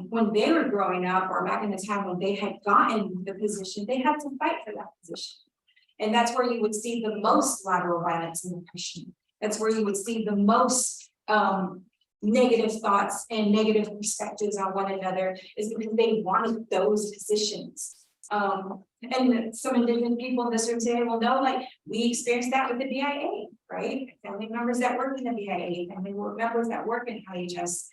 when they were growing up, or back in the time when they had gotten the position, they had to fight for that position. And that's where you would see the most lateral violence and oppression. That's where you would see the most negative thoughts and negative perspectives on one another, is because they wanted those positions. And some Indigenous people in this room today will know, like, we experienced that with the BIA, right? Family members that work in the BIA, family members that work in IHS,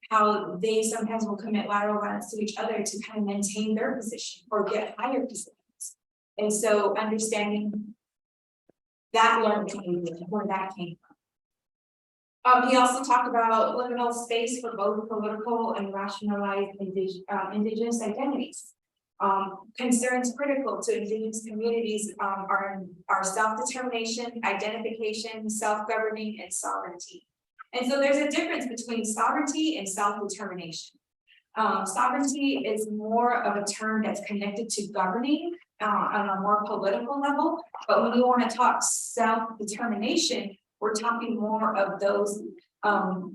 how they sometimes will commit lateral violence to each other to kind of maintain their position or get higher positions. And so understanding that learning where that came from. He also talked about liminal space for both political and rationalized indigenous identities. Concerns critical to indigenous communities are self-determination, identification, self-governing, and sovereignty. And so there's a difference between sovereignty and self-determination. Sovereignty is more of a term that's connected to governing on a more political level, but when you want to talk self-determination, we're talking more of those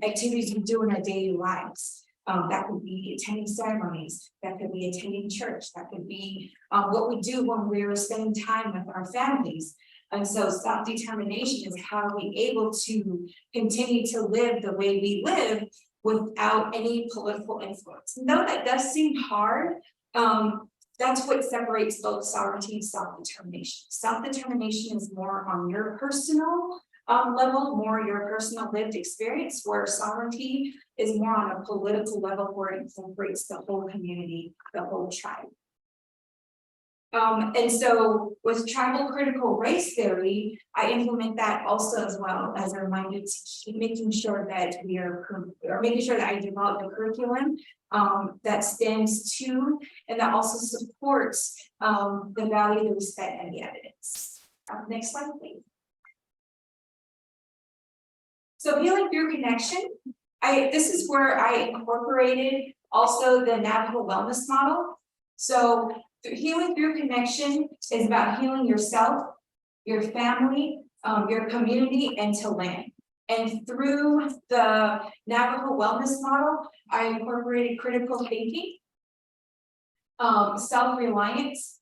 activities we do in our daily lives. That could be attending ceremonies, that could be attending church, that could be what we do when we're spending time with our families. And so self-determination is how we're able to continue to live the way we live without any political influence. Though that does seem hard, that's what separates both sovereignty and self-determination. Self-determination is more on your personal level, more your personal lived experience, where sovereignty is more on a political level, where it incorporates the whole community, the whole tribe. And so with tribal critical race theory, I implement that also as well as a reminder to keep making sure that we are, or making sure that I develop a curriculum that stands to and that also supports the value, the respect, and the evidence. Next slide, please. So healing through connection, this is where I incorporated also the Navajo wellness model. So healing through connection is about healing yourself, your family, your community, and to land. And through the Navajo wellness model, I incorporated critical thinking, self-reliance,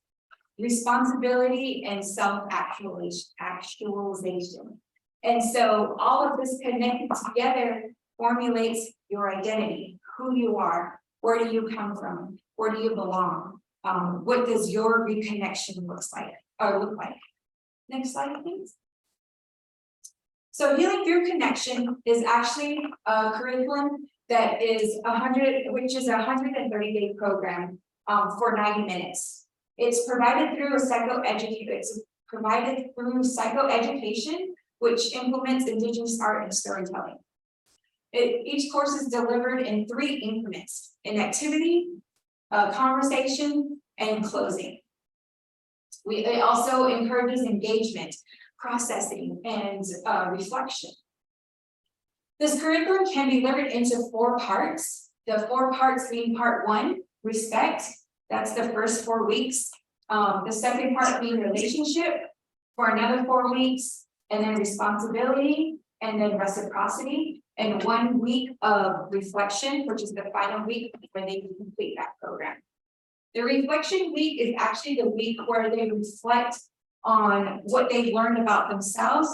responsibility, and self-actualization. And so all of this connected together formulates your identity, who you are, where do you come from, where do you belong, what does your reconnection look like. Next slide, please. So healing through connection is actually a curriculum that is 130-day program for 90 minutes. It's provided through psychoeducation, which implements Indigenous art and storytelling. Each course is delivered in 3 increments: an activity, a conversation, and closing. It also encourages engagement, processing, and reflection. This curriculum can be delivered into 4 parts. The 4 parts being part 1, respect. That's the first 4 weeks. The second part being relationship for another 4 weeks, and then responsibility, and then reciprocity, and 1 week of reflection, which is the final week when they can complete that program. The reflection week is actually the week where they reflect on what they've learned about themselves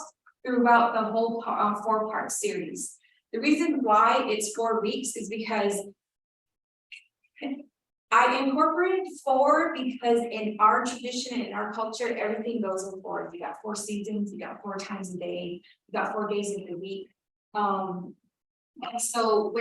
throughout the whole 4-part series. The reason why it's 4 weeks is because I incorporated 4 because in our tradition and in our culture, everything goes in 4. You got 4 seasons, you got 4 times a day, you got 4 days in the week. And so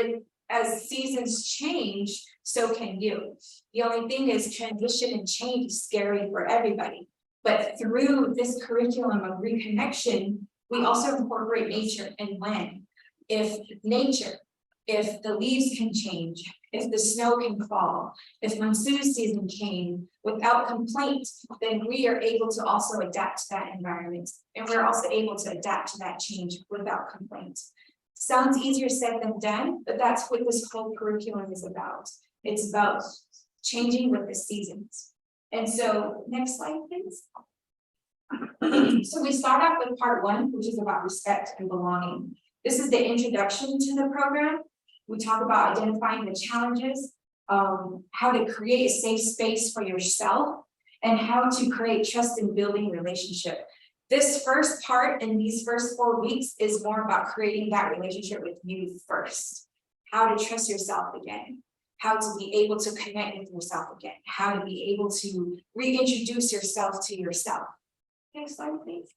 as seasons change, so can you. The only thing is transition and change is scary for everybody. But through this curriculum of reconnection, we also incorporate nature and land. If the leaves can change, if the snow can fall, if monsoon season came without complaint, then we are able to also adapt to that environment. And we're also able to adapt to that change without complaint. Sounds easier said than done, but that's what this whole curriculum is about. It's about changing with the seasons. And so, next slide, please. So we start off with part 1, which is about respect and belonging. This is the introduction to the program. We talk about identifying the challenges, how to create a safe space for yourself, and how to create trust in building relationship. This first part in these first 4 weeks is more about creating that relationship with you first. How to trust yourself again, how to be able to connect with yourself again, how to be able to reintroduce yourself to yourself. Next slide, please.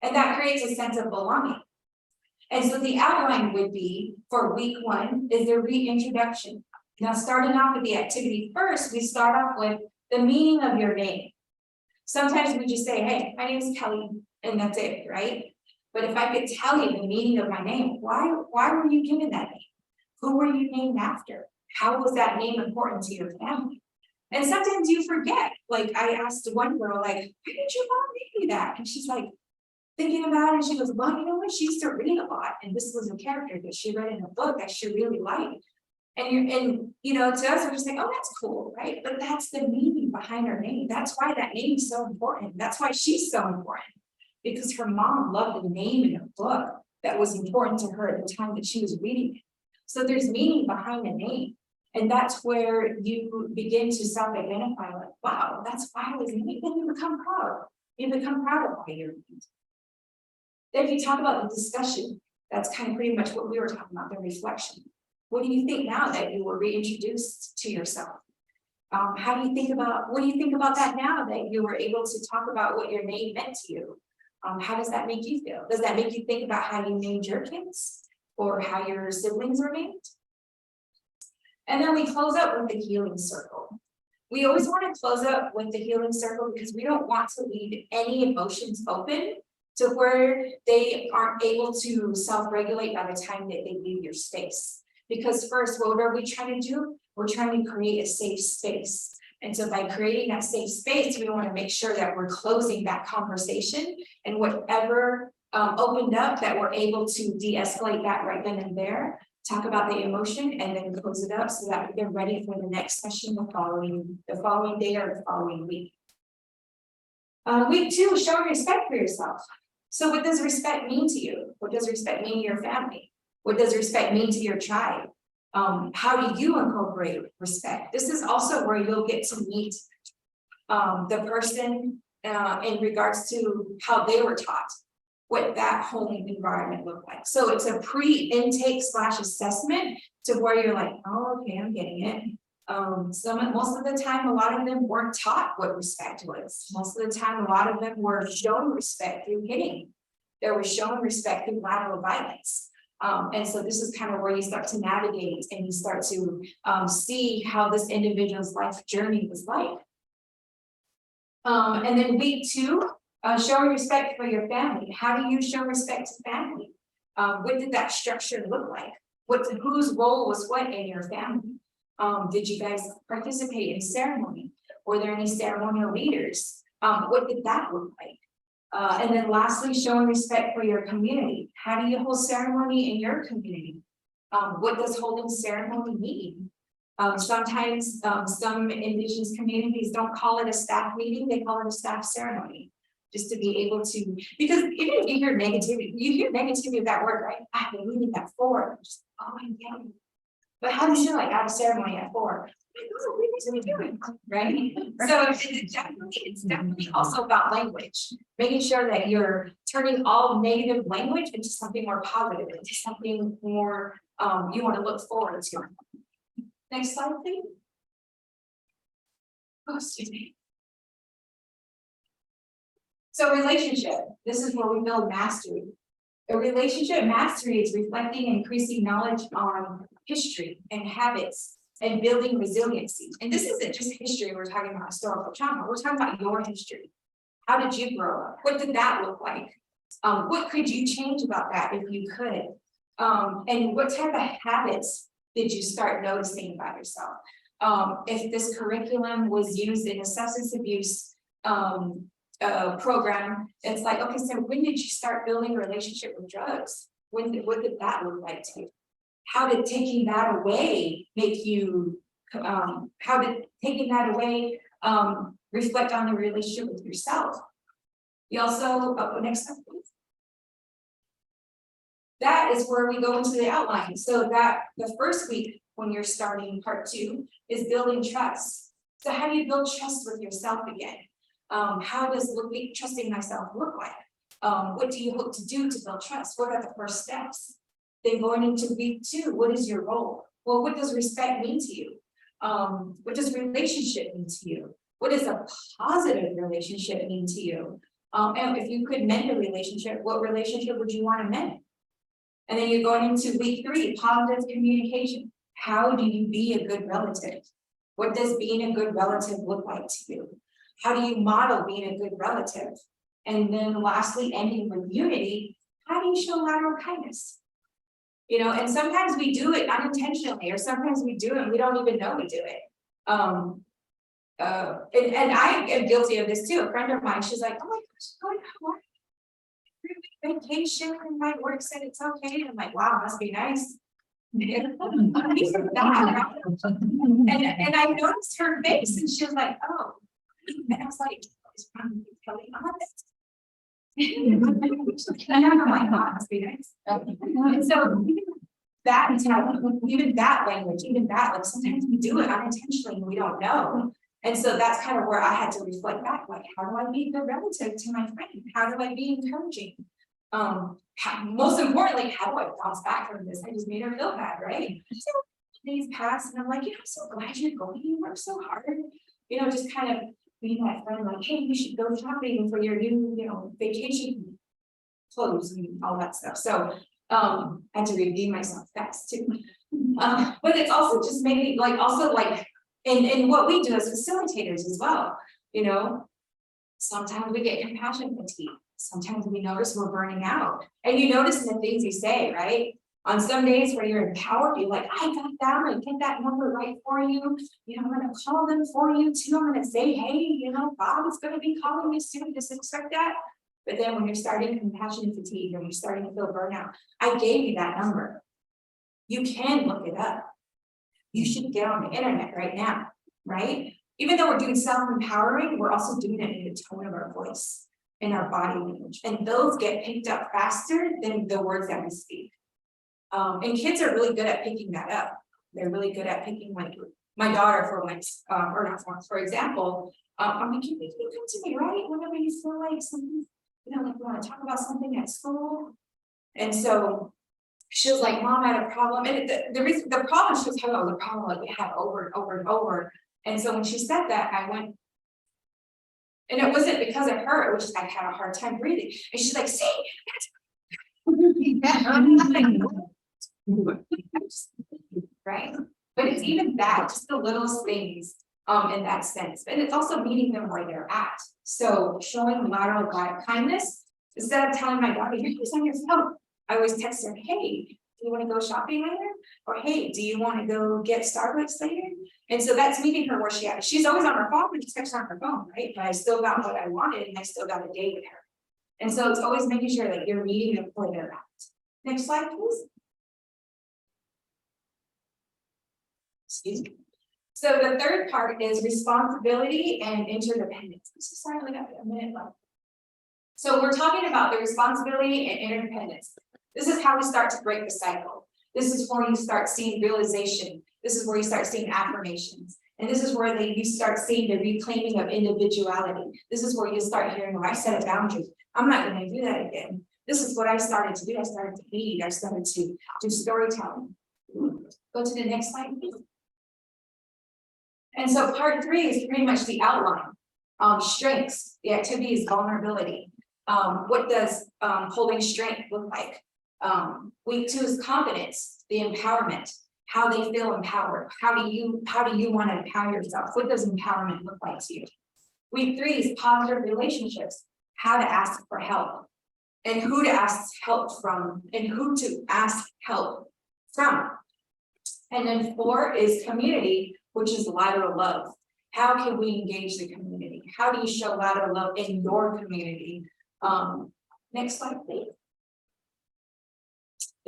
And that creates a sense of belonging. And so the outline would be for week 1 is the reintroduction. Now, starting off with the activity first, we start off with the meaning of your name. Sometimes we just say, hey, my name is Kelly, and that's it, right? But if I could tell you the meaning of my name, why were you given that name? Who were you named after? How was that name important to your family? And sometimes you forget. Like I asked one girl, like, why did your mom name you that? And she's like, thinking about it, and she goes, well, you know what? She used to read a lot, and this was a character that she read in a book that she really liked. And you know, to us, we're just like, oh, that's cool, right? But that's the meaning behind her name. That's why that name is so important. That's why she's so important, because her mom loved a name in a book that was important to her at the time that she was reading it. So there's meaning behind the name. And that's where you begin to self-identify, like, wow, that's why I was named. Then you become proud. You become proud of why you're named. Then if you talk about the discussion, that's kind of pretty much what we were talking about, the reflection. What do you think now that you were reintroduced to yourself? How do you think about, what do you think about that now that you were able to talk about what your name meant to you? How does that make you feel? Does that make you think about how you named your kids or how your siblings were named? And then we close up with the healing circle. We always want to close up with the healing circle because we don't want to leave any emotions open to where they aren't able to self-regulate by the time that they leave your space. Because first, what are we trying to do? We're trying to create a safe space. And so by creating that safe space, we want to make sure that we're closing that conversation and whatever opened up, that we're able to de-escalate that right then and there, talk about the emotion, and then close it up so that they're ready for the next session the following day or the following week. Week 2, show respect for yourself. So what does respect mean to you? What does respect mean to your family? What does respect mean to your tribe? How do you incorporate respect? This is also where you'll get to meet the person in regards to how they were taught, what that home environment looked like. So it's a pre-intake / assessment to where you're like, oh, okay, I'm getting it. Most of the time, a lot of them weren't taught what respect was. Most of the time, a lot of them were shown respect through hitting. They were shown respect through lateral violence. And so this is kind of where you start to navigate and you start to see how this individual's life journey was like. And then week 2, showing respect for your family. How do you show respect to family? What did that structure look like? Whose role was what in your family? Did you guys participate in ceremony? Were there any ceremonial leaders? What did that look like? And then lastly, showing respect for your community. How do you hold ceremony in your community? What does holding ceremony mean? Sometimes some indigenous communities don't call it a staff meeting, they call it a staff ceremony. Just to be able to, because even if you hear negativity of that word, right? I have a meeting at 4. Just, oh, I'm getting. But how do you like have a ceremony at 4? Right? So it's definitely also about language, making sure that you're turning all negative language into something more positive, into something more you want to look forward to. Next slide, please. Oh, excuse me. So relationship, this is where we build mastery. A relationship mastery is reflecting and increasing knowledge on history and habits and building resiliency. And this isn't just history, we're talking about historical trauma, we're talking about your history. How did you grow up? What did that look like? What could you change about that if you could? And what type of habits did you start noticing about yourself? If this curriculum was used in a substance abuse program, it's like, okay, so when did you start building a relationship with drugs? what did that look like to you? How did taking that away make you, how did taking that away, reflect on the relationship with yourself? You also, next slide, please. That is where we go into the outline. So that the first week when you're starting part 2 is building trust. So how do you build trust with yourself again? How does trusting myself look like? What do you hope to do to build trust? What are the first steps? Then going into week 2, what is your role? Well, what does respect mean to you? What does relationship mean to you? What does a positive relationship mean to you? And if you could mend a relationship, what relationship would you want to mend? And then you're going into week 3, positive communication. How do you be a good relative? What does being a good relative look like to you? How do you model being a good relative? And then lastly, ending with unity, how do you show lateral kindness? You know, and sometimes we do it unintentionally, or sometimes we do it and we don't even know we do it. And I am guilty of this too. A friend of mine, she's like, oh my gosh, what? Vacation, and my work said it's okay. And I'm like, wow, must be nice. And I noticed her face, and she was like, oh. And I was like, it's probably telling honest. And I'm like, oh, must be nice. And so even that language, even that, like sometimes we do it unintentionally and we don't know. And so that's kind of where I had to reflect back, like, how do I be a good relative to my friend? How do I be encouraging? Most importantly, how do I bounce back from this? I just made her feel bad, right? So days pass and I'm like, I'm so glad you're going. You work so hard. You know, just kind of being that friend, like, hey, you should go shopping for your new, vacation clothes and all that stuff. So I had to redeem myself fast too. But it's also just maybe and what we do as facilitators as well, sometimes we get compassion fatigue. Sometimes we notice we're burning out, and you notice in the things you say, right? On some days where you're empowered, you're like, I got that, I'm gonna get that number right for you. I'm gonna call them for you too. I'm gonna say, hey, Bob is gonna be calling you soon, just expect that. But then when you're starting compassion fatigue, or you're starting to feel burnout, I gave you that number. You can look it up. You should get on the internet right now, right? Even though we're doing self-empowering, we're also doing it in the tone of our voice, in our body language. And those get picked up faster than the words that we speak. And kids are really good at picking that up. They're really good at picking, like, my daughter, for example, I'm like, can you come to me, right? Whenever you feel like something, like you want to talk about something at school. And so she was like, Mom, I had a problem. And the problem she was talking about was a problem like we had over and over and over. And so when she said that, I went, and it wasn't because of her, it was just I had a hard time breathing. And she's like, see, right? But it's even that, just the littlest things in that sense. And it's also meeting them where they're at. So showing lateral kindness, instead of telling my daughter, you're on your phone, I always text her, hey, do you want to go shopping later? Or hey, do you want to go get Starbucks later? And so that's meeting her where she at. She's always on her phone, but she's texting on her phone, right? But I still got what I wanted, and I still got a day with her. And so it's always making sure that you're meeting them where they're at. Next slide, please. Excuse me. So the third part is responsibility and interdependence. Sorry, we got a minute left. So we're talking about the responsibility and interdependence. This is how we start to break the cycle. This is where you start seeing realization. This is where you start seeing affirmations. And this is where you start seeing the reclaiming of individuality. This is where you start hearing, I set a boundary. I'm not going to do that again. This is what I started to do. I started to lead. I started to do storytelling. Go to the next slide, please. And so part 3 is pretty much the outline. Strengths, the activity is vulnerability. What does holding strength look like? Week 2 is confidence, the empowerment, how they feel empowered. How do you want to empower yourself? What does empowerment look like to you? Week 3 is positive relationships, how to ask for help, and who to ask help from, and who to ask help from. And then 4 is community, which is lateral love. How can we engage the community? How do you show lateral love in your community? Next slide, please.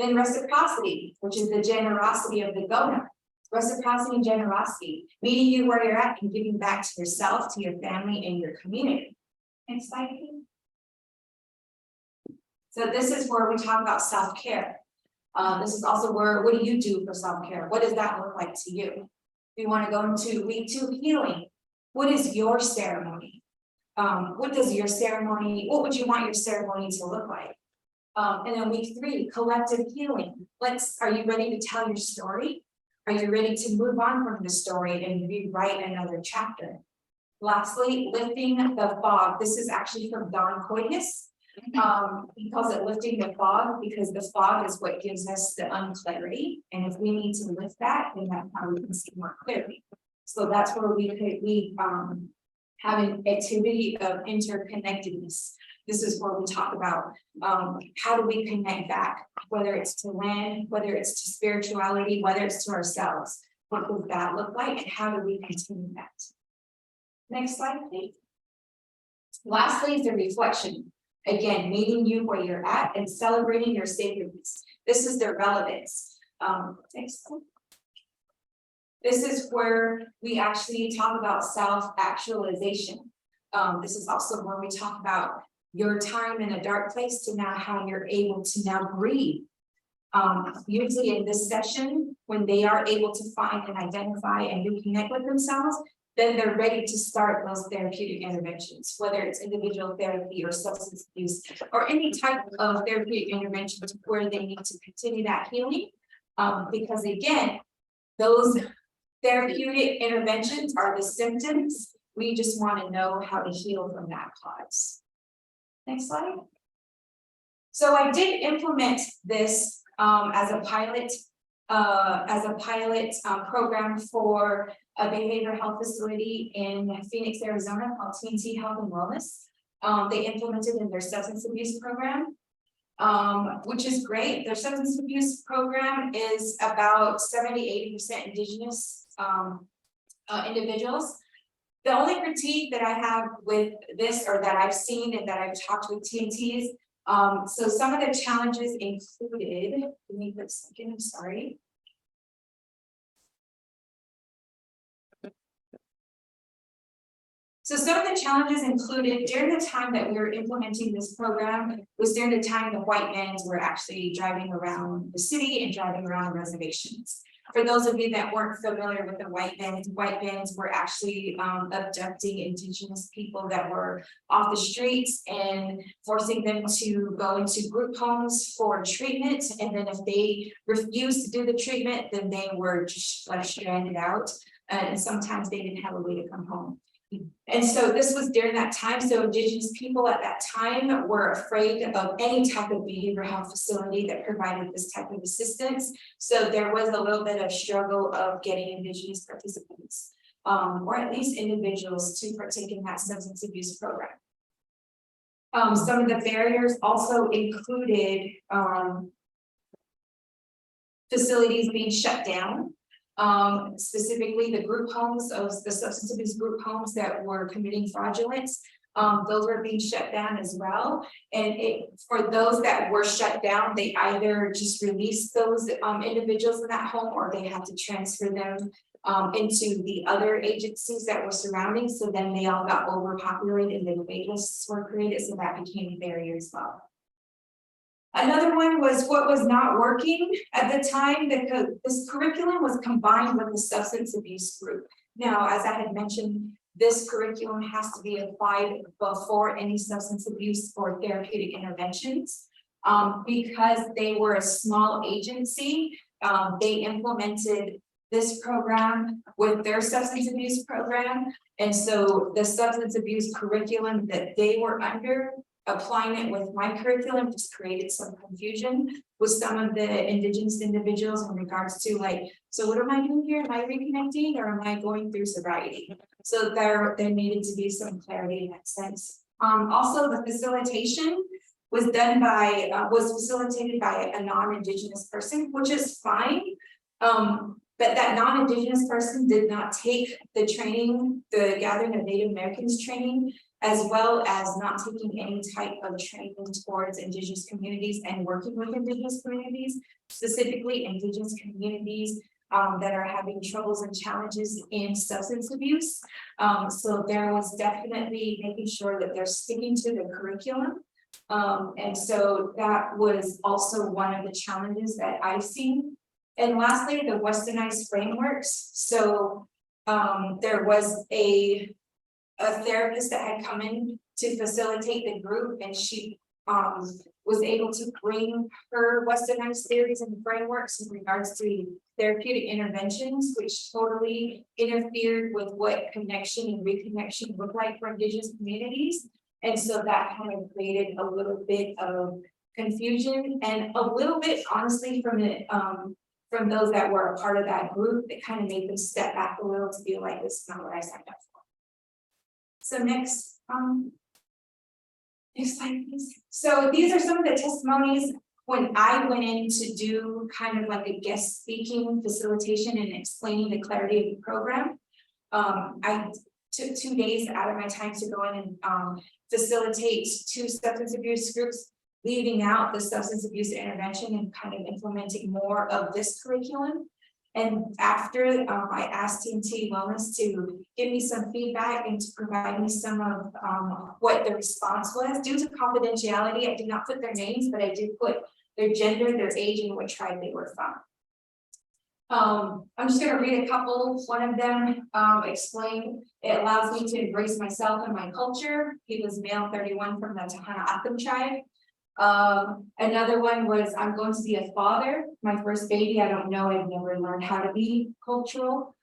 Then reciprocity, which is the generosity of the donor. Reciprocity and generosity, meeting you where you're at and giving back to yourself, to your family, and your community. Next slide, please. So this is where we talk about self-care. This is also where, what do you do for self-care? What does that look like to you? We want to go into week 2, healing. What is your ceremony? What does your ceremony, what would you want your ceremony to look like? And then week 3, collective healing. Are you ready to tell your story? Are you ready to move on from the story and rewrite another chapter? Lastly, lifting the fog. This is actually from Don Coitus. He calls it lifting the fog because the fog is what gives us the unclarity. And if we need to lift that, then that's how we can see more clearly. So that's where we have an activity of interconnectedness. This is where we talk about how do we connect back, whether it's to land, whether it's to spirituality, whether it's to ourselves. What does that look like, and how do we continue that? Next slide, please. Lastly is the reflection. Again, meeting you where you're at and celebrating your sacredness. This is the relevance. Next slide. This is where we actually talk about self-actualization. This is also where we talk about your time in a dark place to now how you're able to now breathe. Usually in this session, when they are able to find and identify and reconnect with themselves, then they're ready to start those therapeutic interventions, whether it's individual therapy or substance abuse or any type of therapeutic intervention where they need to continue that healing. Because again, those therapeutic interventions are the symptoms. We just want to know how to heal from that cause. Next slide. So I did implement this as a pilot program for a behavioral health facility in Phoenix, Arizona called TNT Health and Wellness. They implemented in their substance abuse program, which is great. Their substance abuse program is about 70–80% indigenous individuals. The only critique that I have with this, or that I've seen and that I've talked with TNTs, so some of the challenges included, give me a second, I'm sorry. So some of the challenges included during the time that we were implementing this program was during the time the white men were actually driving around the city and driving around reservations. For those of you that weren't familiar with the white vans were actually abducting indigenous people that were off the streets and forcing them to go into group homes for treatment. And then if they refused to do the treatment, then they were just like stranded out. And sometimes they didn't have a way to come home. And so this was during that time. So indigenous people at that time were afraid of any type of behavioral health facility that provided this type of assistance. So there was a little bit of struggle of getting indigenous participants, or at least individuals to partake in that substance abuse program. Some of the barriers also included facilities being shut down. Specifically the group homes of the substance abuse group homes that were committing fraudulence, those were being shut down as well. And for those that were shut down, they either just released those individuals in that home, or they had to transfer them into the other agencies that were surrounding. So then they all got overpopulated and then wait lists were created, so that became a barrier as well. Another one was what was not working at the time, because this curriculum was combined with the substance abuse group. Now, as I had mentioned, this curriculum has to be applied before any substance abuse or therapeutic interventions. Because they were a small agency, they implemented this program with their substance abuse program. And so the substance abuse curriculum that they were under, applying it with my curriculum just created some confusion with some of the indigenous individuals in regards to like, so what am I doing here? Am I reconnecting or am I going through sobriety? So there needed to be some clarity in that sense. Also the facilitation was done by, was facilitated by a non-indigenous person, which is fine. But that non-indigenous person did not take the training, the Gathering of Native Americans training as well as not taking any type of training towards Indigenous communities and working with Indigenous communities, specifically Indigenous communities that are having troubles and challenges in substance abuse. So there was definitely making sure that they're sticking to the curriculum. And so that was also one of the challenges that I've seen. And lastly, the westernized frameworks. So there was a therapist that had come in to facilitate the group, and she was able to bring her westernized theories and frameworks in regards to therapeutic interventions, which totally interfered with what connection and reconnection look like for Indigenous communities. And so that kind of created a little bit of confusion and a little bit, honestly, from those that were a part of that group, it kind of made them step back a little to be like, this is not what I signed up for. So next slide, please. So these are some of the testimonies when I went in to do kind of like a guest speaking facilitation and explaining the clarity of the program. I took 2 days out of my time to go in and facilitate 2 substance abuse groups, leaving out the substance abuse intervention and kind of implementing more of this curriculum. And after I asked TNT Wellness to give me some feedback and to provide me some of what the response was. Due to confidentiality, I did not put their names, but I did put their gender, their age, and what tribe they were from. I'm just going to read a couple. One of them explained, it allows me to embrace myself and my culture. He was male 31 from the Tohono O'odham tribe. Another one was, I'm going to be a father, my first baby. I don't know, I've never learned how to be cultural.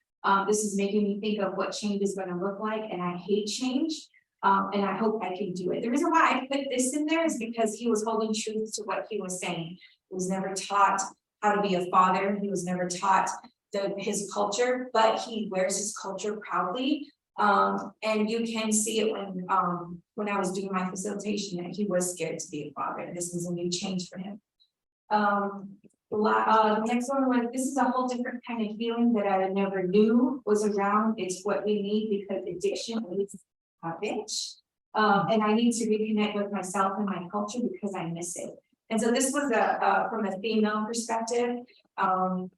This is making me think of what change is going to look like, and I hate change. And I hope I can do it. The reason why I put this in there is because he was holding truth to what he was saying. He was never taught how to be a father. He was never taught his culture, but he wears his culture proudly. And you can see it when I was doing my facilitation that he was scared to be a father. This was a new change for him. The next one was, this is a whole different kind of feeling that I never knew was around. It's what we need because addiction is a bitch. And I need to reconnect with myself and my culture because I miss it. And so this was from a female perspective. And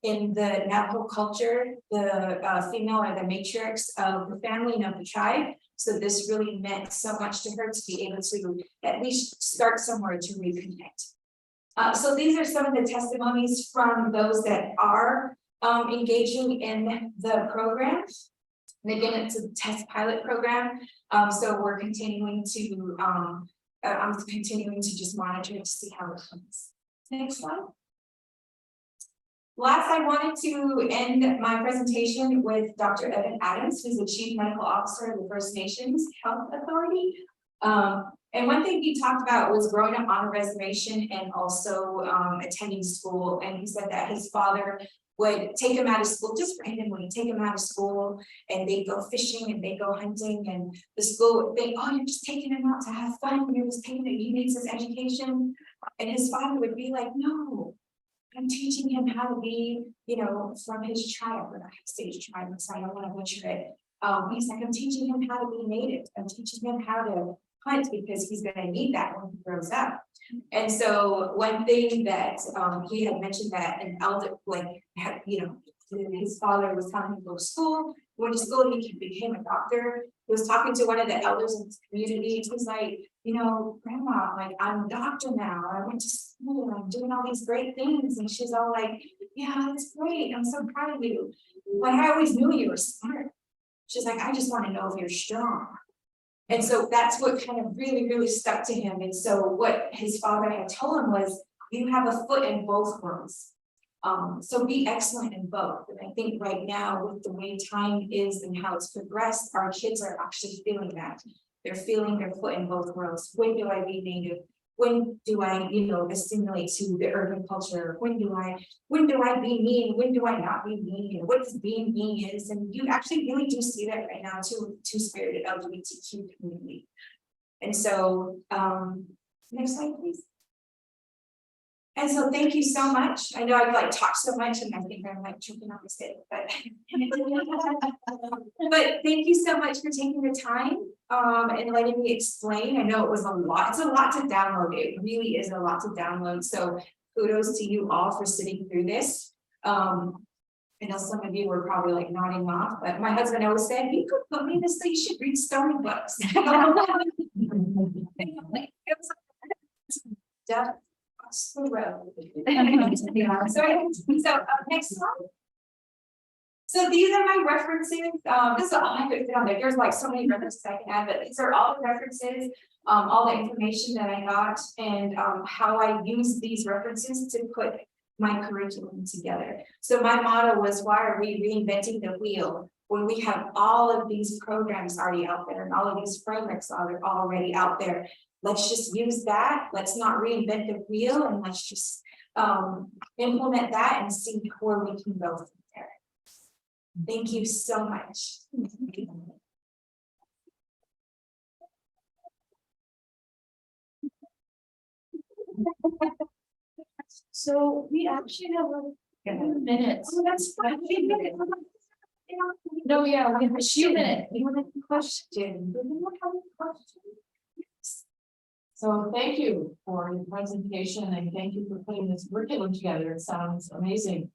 in the Navajo culture, the female are the matriarchs of the family and of the tribe. So this really meant so much to her to be able to at least start somewhere to reconnect. So these are some of the testimonies from those that are engaging in the program. And again, it's a test pilot program. So we're continuing to, I'm continuing to just monitor to see how it comes. Next slide. Last, I wanted to end my presentation with Dr. Evan Adams, who's the Chief Medical Officer of the First Nations Health Authority. And one thing he talked about was growing up on a reservation and also attending school. And he said that his father would take him out of school, just randomly take him out of school, and they'd go fishing and they go hunting, and the school would think, oh, you're just taking him out to have fun, you're just taking him, he needs his education. And his father would be like, no, I'm teaching him how to be, you know, from his tribe, or not stage tribe, so I don't want to butcher it. He's like, I'm teaching him how to be native, I'm teaching him how to hunt because he's going to need that when he grows up. And so one thing that he had mentioned that an elder, like, had, you know, his father was telling him to go to school. He went to school, he became a doctor. He was talking to one of the elders in his community. He was like, you know, grandma, like, I'm a doctor now. I went to school, I'm doing all these great things. And she's all like, yeah, that's great. I'm so proud of you. Like, I always knew you were smart. She's like, I just want to know if you're strong. And so that's what kind of really, really stuck to him. And so what his father had told him was, you have a foot in both worlds. So be excellent in both. And I think right now, with the way time is and how it's progressed, our kids are actually feeling that. They're feeling their foot in both worlds. When do I be native? When do I, you know, assimilate to the urban culture? When do I be me? When do I not be me? And what does being me is? And you actually really do see that right now too, two-spirited LGBTQ community. And so, next slide, please. And so thank you so much. I know I've like talked so much and I think I'm like choking on my stick, but. But thank you so much for taking the time and letting me explain. I know it was a lot. It's a lot to download. It really is a lot to download. So kudos to you all for sitting through this. I know some of you were probably like nodding off, but my husband always said, you could put me in this, so you should read storybooks. Across the road. Yeah, so next slide. So these are my references. This is all I could fit on there. There's like so many references I can add, but these are all the references, all the information that I got, and how I use these references to put my curriculum together. So my motto was, why are we reinventing the wheel when we have all of these programs already out there and all of these frameworks are already out there? Let's just use that. Let's not reinvent the wheel, and let's just implement that and see where we can go from there. Thank you so much. So we actually have minutes. Oh, that's fine. No, yeah, we have a few minutes. You want a question? So thank you for your presentation and thank you for putting this curriculum together. It sounds amazing.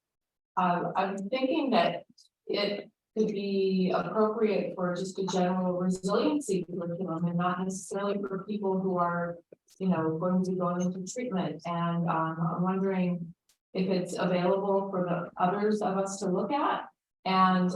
I'm thinking that it could be appropriate for just a general resiliency curriculum and not necessarily for people who are, you know, going to go into treatment. And I'm wondering if it's available for the others of us to look at, and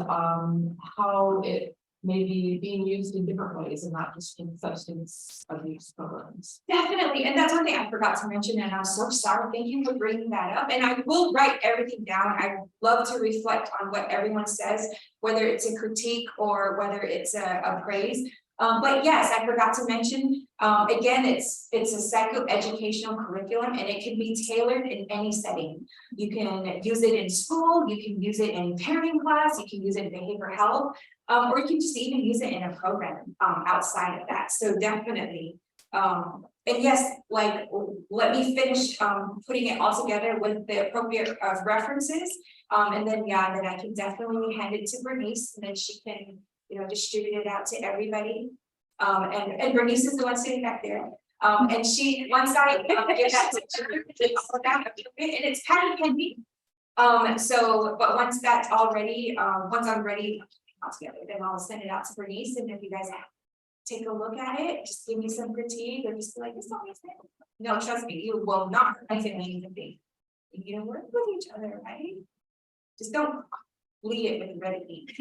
how it may be being used in different ways and not just in substance abuse programs. Definitely, and that's one thing I forgot to mention, and I'm so sorry. Thank you for bringing that up. And I will write everything down. I love to reflect on what everyone says, whether it's a critique or whether it's a praise. But yes, I forgot to mention, again, it's a psychoeducational curriculum, and it can be tailored in any setting. You can use it in school, you can use it in parenting class, you can use it in behavioral health, or you can just even use it in a program outside of that. So definitely. And yes, like, let me finish putting it all together with the appropriate references. And then, yeah, then I can definitely hand it to Bernice, and then she can, you know, distribute it out to everybody. And Bernice is the one sitting back there. And she, once I get that to her, and it's pattern pending. So, but once that's all ready, once I'm ready all together, then I'll send it out to Bernice. And if you guys take a look at it, just give me some critique, or just be like, it's not my thing. No, trust me, you will not write anything. You know, work with each other, right? Just don't bleed it with red ink.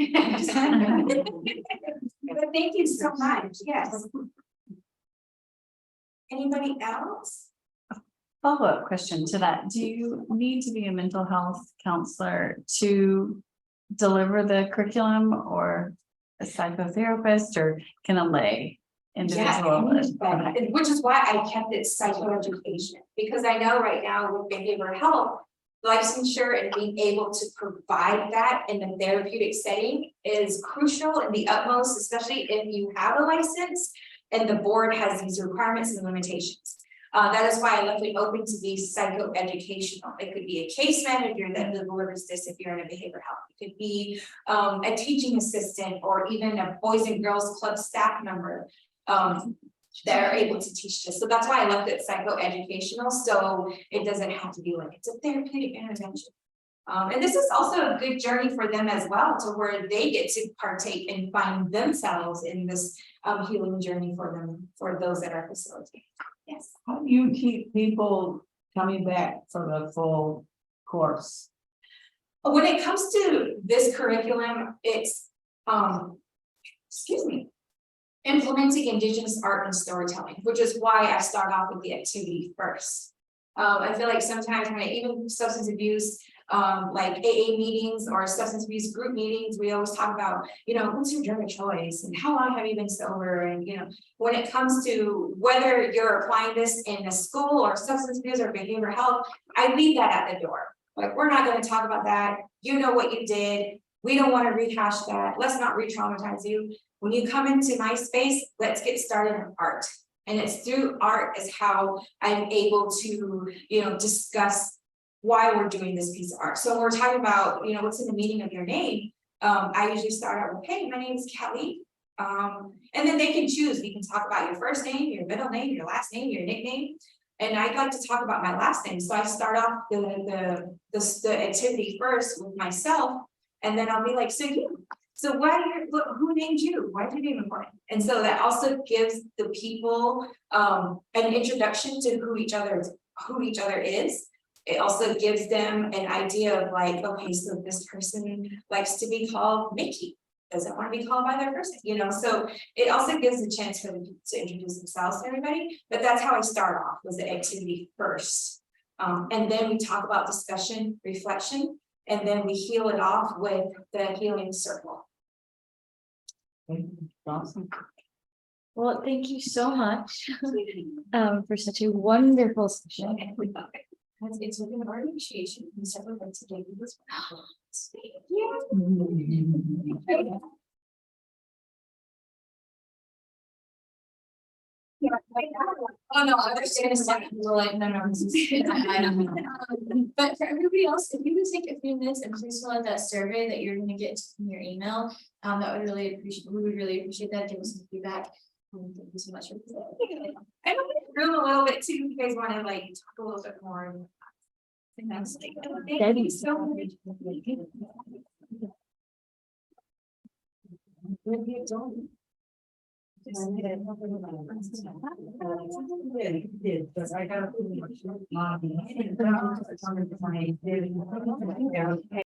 But thank you so much. Yes. Anybody else? Follow-up question to that. Do you need to be a mental health counselor to deliver the curriculum, or a psychotherapist, or can a lay individual? Yeah, which is why I kept it psychoeducation, because I know right now with behavioral health, licensure and being able to provide that in the therapeutic setting is crucial and the utmost, especially if you have a license and the board has these requirements and limitations. That is why I left it open to be psychoeducational. It could be a case manager that delivers this if you're in a behavioral health. It could be a teaching assistant, or even a Boys and Girls Club staff member that are able to teach this. So that's why I left it psychoeducational, so it doesn't have to be like it's a therapeutic intervention. And this is also a good journey for them as well, to where they get to partake and find themselves in this healing journey for them, for those that are facilitated. Yes. How do you keep people coming back for the full course? When it comes to this curriculum, it's implementing Indigenous art and storytelling, which is why I start off with the activity first. I feel like sometimes when even substance abuse, like AA meetings or substance abuse group meetings, we always talk about, you know, what's your drug of choice and how long have you been sober? And, you know, when it comes to whether you're applying this in a school or substance abuse or behavioral health, I leave that at the door. Like, we're not going to talk about that. You know what you did. We don't want to rehash that. Let's not re-traumatize you. When you come into my space, let's get started on art. And it's through art is how I'm able to, discuss why we're doing this piece of art. So when we're talking about, what's in the meaning of your name, I usually start out with, hey, my name is Kelly. And then they can choose, we can talk about your first name, your middle name, your last name, your nickname. And I'd like to talk about my last name. So I start off the activity first with myself, and then I'll be like, so who named you? Why did you name important? And so that also gives the people an introduction to who each other is. It also gives them an idea of like, okay, so this person likes to be called Mickey, doesn't want to be called by their first name, so it also gives a chance for them to introduce themselves to everybody. But that's how I start off, was the activity first. And then we talk about discussion, reflection, and then we heal it off with the healing circle. Awesome. Well, thank you so much for such a wonderful session. It's within our initiation, we several months ago. Oh no, I was gonna say, like, no. But for everybody else, if you would take a few minutes and please fill out that survey that you're gonna get in your email, that would really appreciate, we would really appreciate that, give us some feedback. Thank you so much. I don't know a little bit too, if you guys wanna like talk a little bit more. That's like, thank you so much. I got